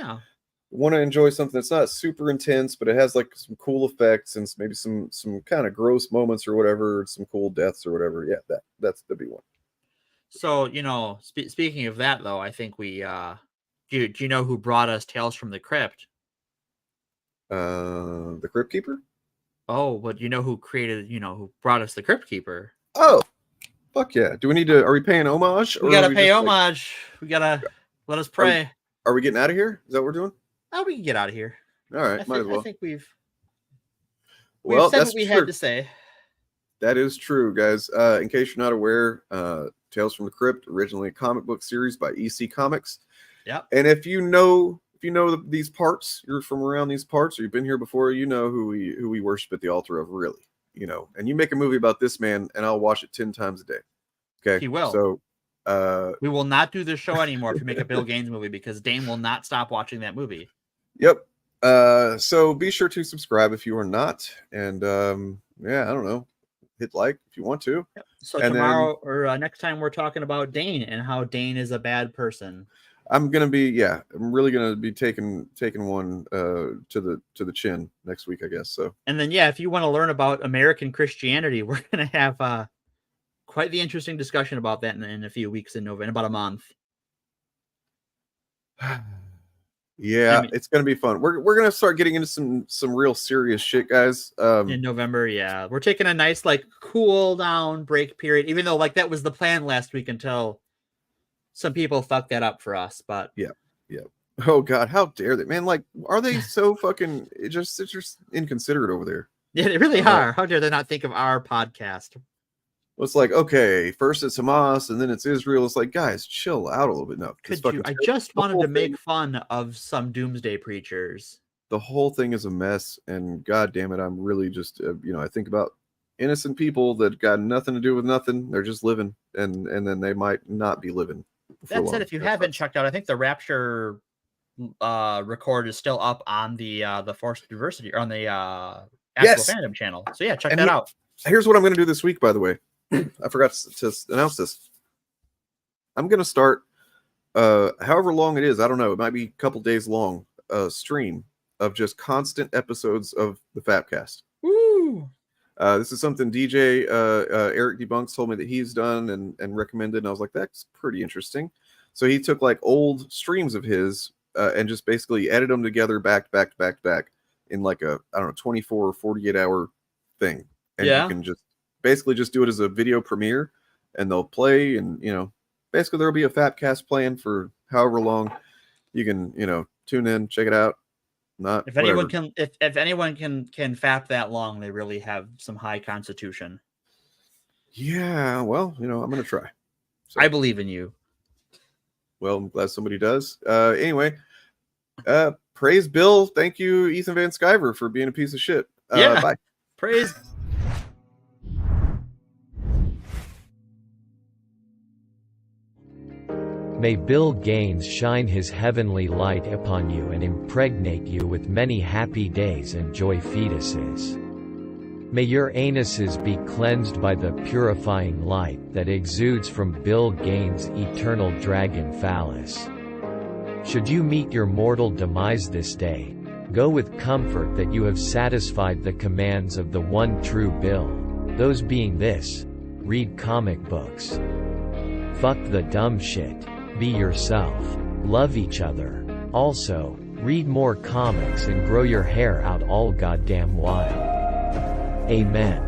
Speaker 17: want to enjoy something that's not super intense, but it has like some cool effects and maybe some kind of gross moments or whatever, some cool deaths or whatever. Yeah, that'd be one.
Speaker 18: So speaking of that though, I think we do you know who brought us Tales from the Crypt?
Speaker 17: The Crypt Keeper.
Speaker 18: Oh, but you know who created? Who brought us the Crypt Keeper?
Speaker 17: Oh, Fuck yeah. Do we need to, are we paying homage?
Speaker 18: We gotta pay homage. We gotta let us pray.
Speaker 17: Are we getting out of here? Is that what we're doing?
Speaker 18: Oh, we can get out of here.
Speaker 17: All right, might as well.
Speaker 18: I think we've
Speaker 17: that's
Speaker 18: said what we
Speaker 17: true.
Speaker 18: had to say.
Speaker 17: That is true, guys. In case you're not aware, Tales from the Crypt, originally a comic book series by EC Comics.
Speaker 18: Yeah.
Speaker 17: And if you know these parts, you're from around these parts, or you've been here before, you know who we worship at the altar of, really. You know, and you make a movie about this man, and I'll watch it 10 times a day. Okay.
Speaker 18: He will.
Speaker 17: So
Speaker 18: we will not do this show anymore if you make a Bill Gaines movie, because Dane will not stop watching that movie.
Speaker 17: Yep. So be sure to subscribe if you are not. And yeah, I don't know. Hit like if you want to.
Speaker 18: Yep. So
Speaker 17: and
Speaker 18: tomorrow or next time we're talking about Dane and how Dane is a bad person.
Speaker 17: I'm really gonna be taking one to the chin next week, I guess. So
Speaker 18: and then if you want to learn about American Christianity, we're gonna have quite the interesting discussion about that in a few weeks in about a month.
Speaker 17: Yeah, it's gonna be fun. We're gonna start getting into some real serious shit, guys.
Speaker 18: In November, yeah, we're taking a nice cool down break period, even though that was the plan last week until some people fucked that up for us. But
Speaker 17: yeah. Oh God, how dare they, man? Are they so fucking it's just inconsiderate over there?
Speaker 18: Yeah, they really are. How dare they not think of our podcast?
Speaker 17: Well, it's okay, first it's Hamas and then it's Israel. It's guys, chill out a little bit. No,
Speaker 18: I just wanted to make fun of some doomsday preachers.
Speaker 17: The whole thing is a mess, and God damn it, I'm really just I think about innocent people that got nothing to do with nothing. They're just living, and then they might not be living.
Speaker 18: That said, if you haven't checked out, I think the Rapture record is still up on the Forced Diversity or on the Actual Fandom channel. So yeah, check that out.
Speaker 17: Here's what I'm going to do this week, by the way. I forgot to announce this. I'm going to start, however long it is, I don't know, it might be a couple days long, stream of just constant episodes of the FAPcast.
Speaker 18: Woo!
Speaker 17: This is something DJ Eric Debunks told me that he's done and recommended, and I was like, that's pretty interesting. So he took old streams of his and just basically edited them together back in a 24 or 48 hour thing. And you can basically just do it as a video premiere, and they'll play, and basically there'll be a FAPcast playing for however long. You can tune in, check it out.
Speaker 18: If anyone can FAP that long, they really have some high constitution.
Speaker 17: Yeah, well, I'm gonna try.
Speaker 18: So, I believe in you.
Speaker 17: Well, I'm glad somebody does. Anyway, praise Bill. Thank you, Ethan Van Sciver, for being a piece of shit. Bye.
Speaker 18: Praise.
Speaker 1: May Bill Gaines shine his heavenly light upon you and impregnate you with many happy days and joy fetuses. May your anuses be cleansed by the purifying light that exudes from Bill Gaines' eternal dragon phallus. Should you meet your mortal demise this day, go with comfort that you have satisfied the commands of the one true Bill, those being this: read comic books. Fuck the dumb shit. Be yourself. Love each other. Also, read more comics and grow your hair out all goddamn wild. Amen.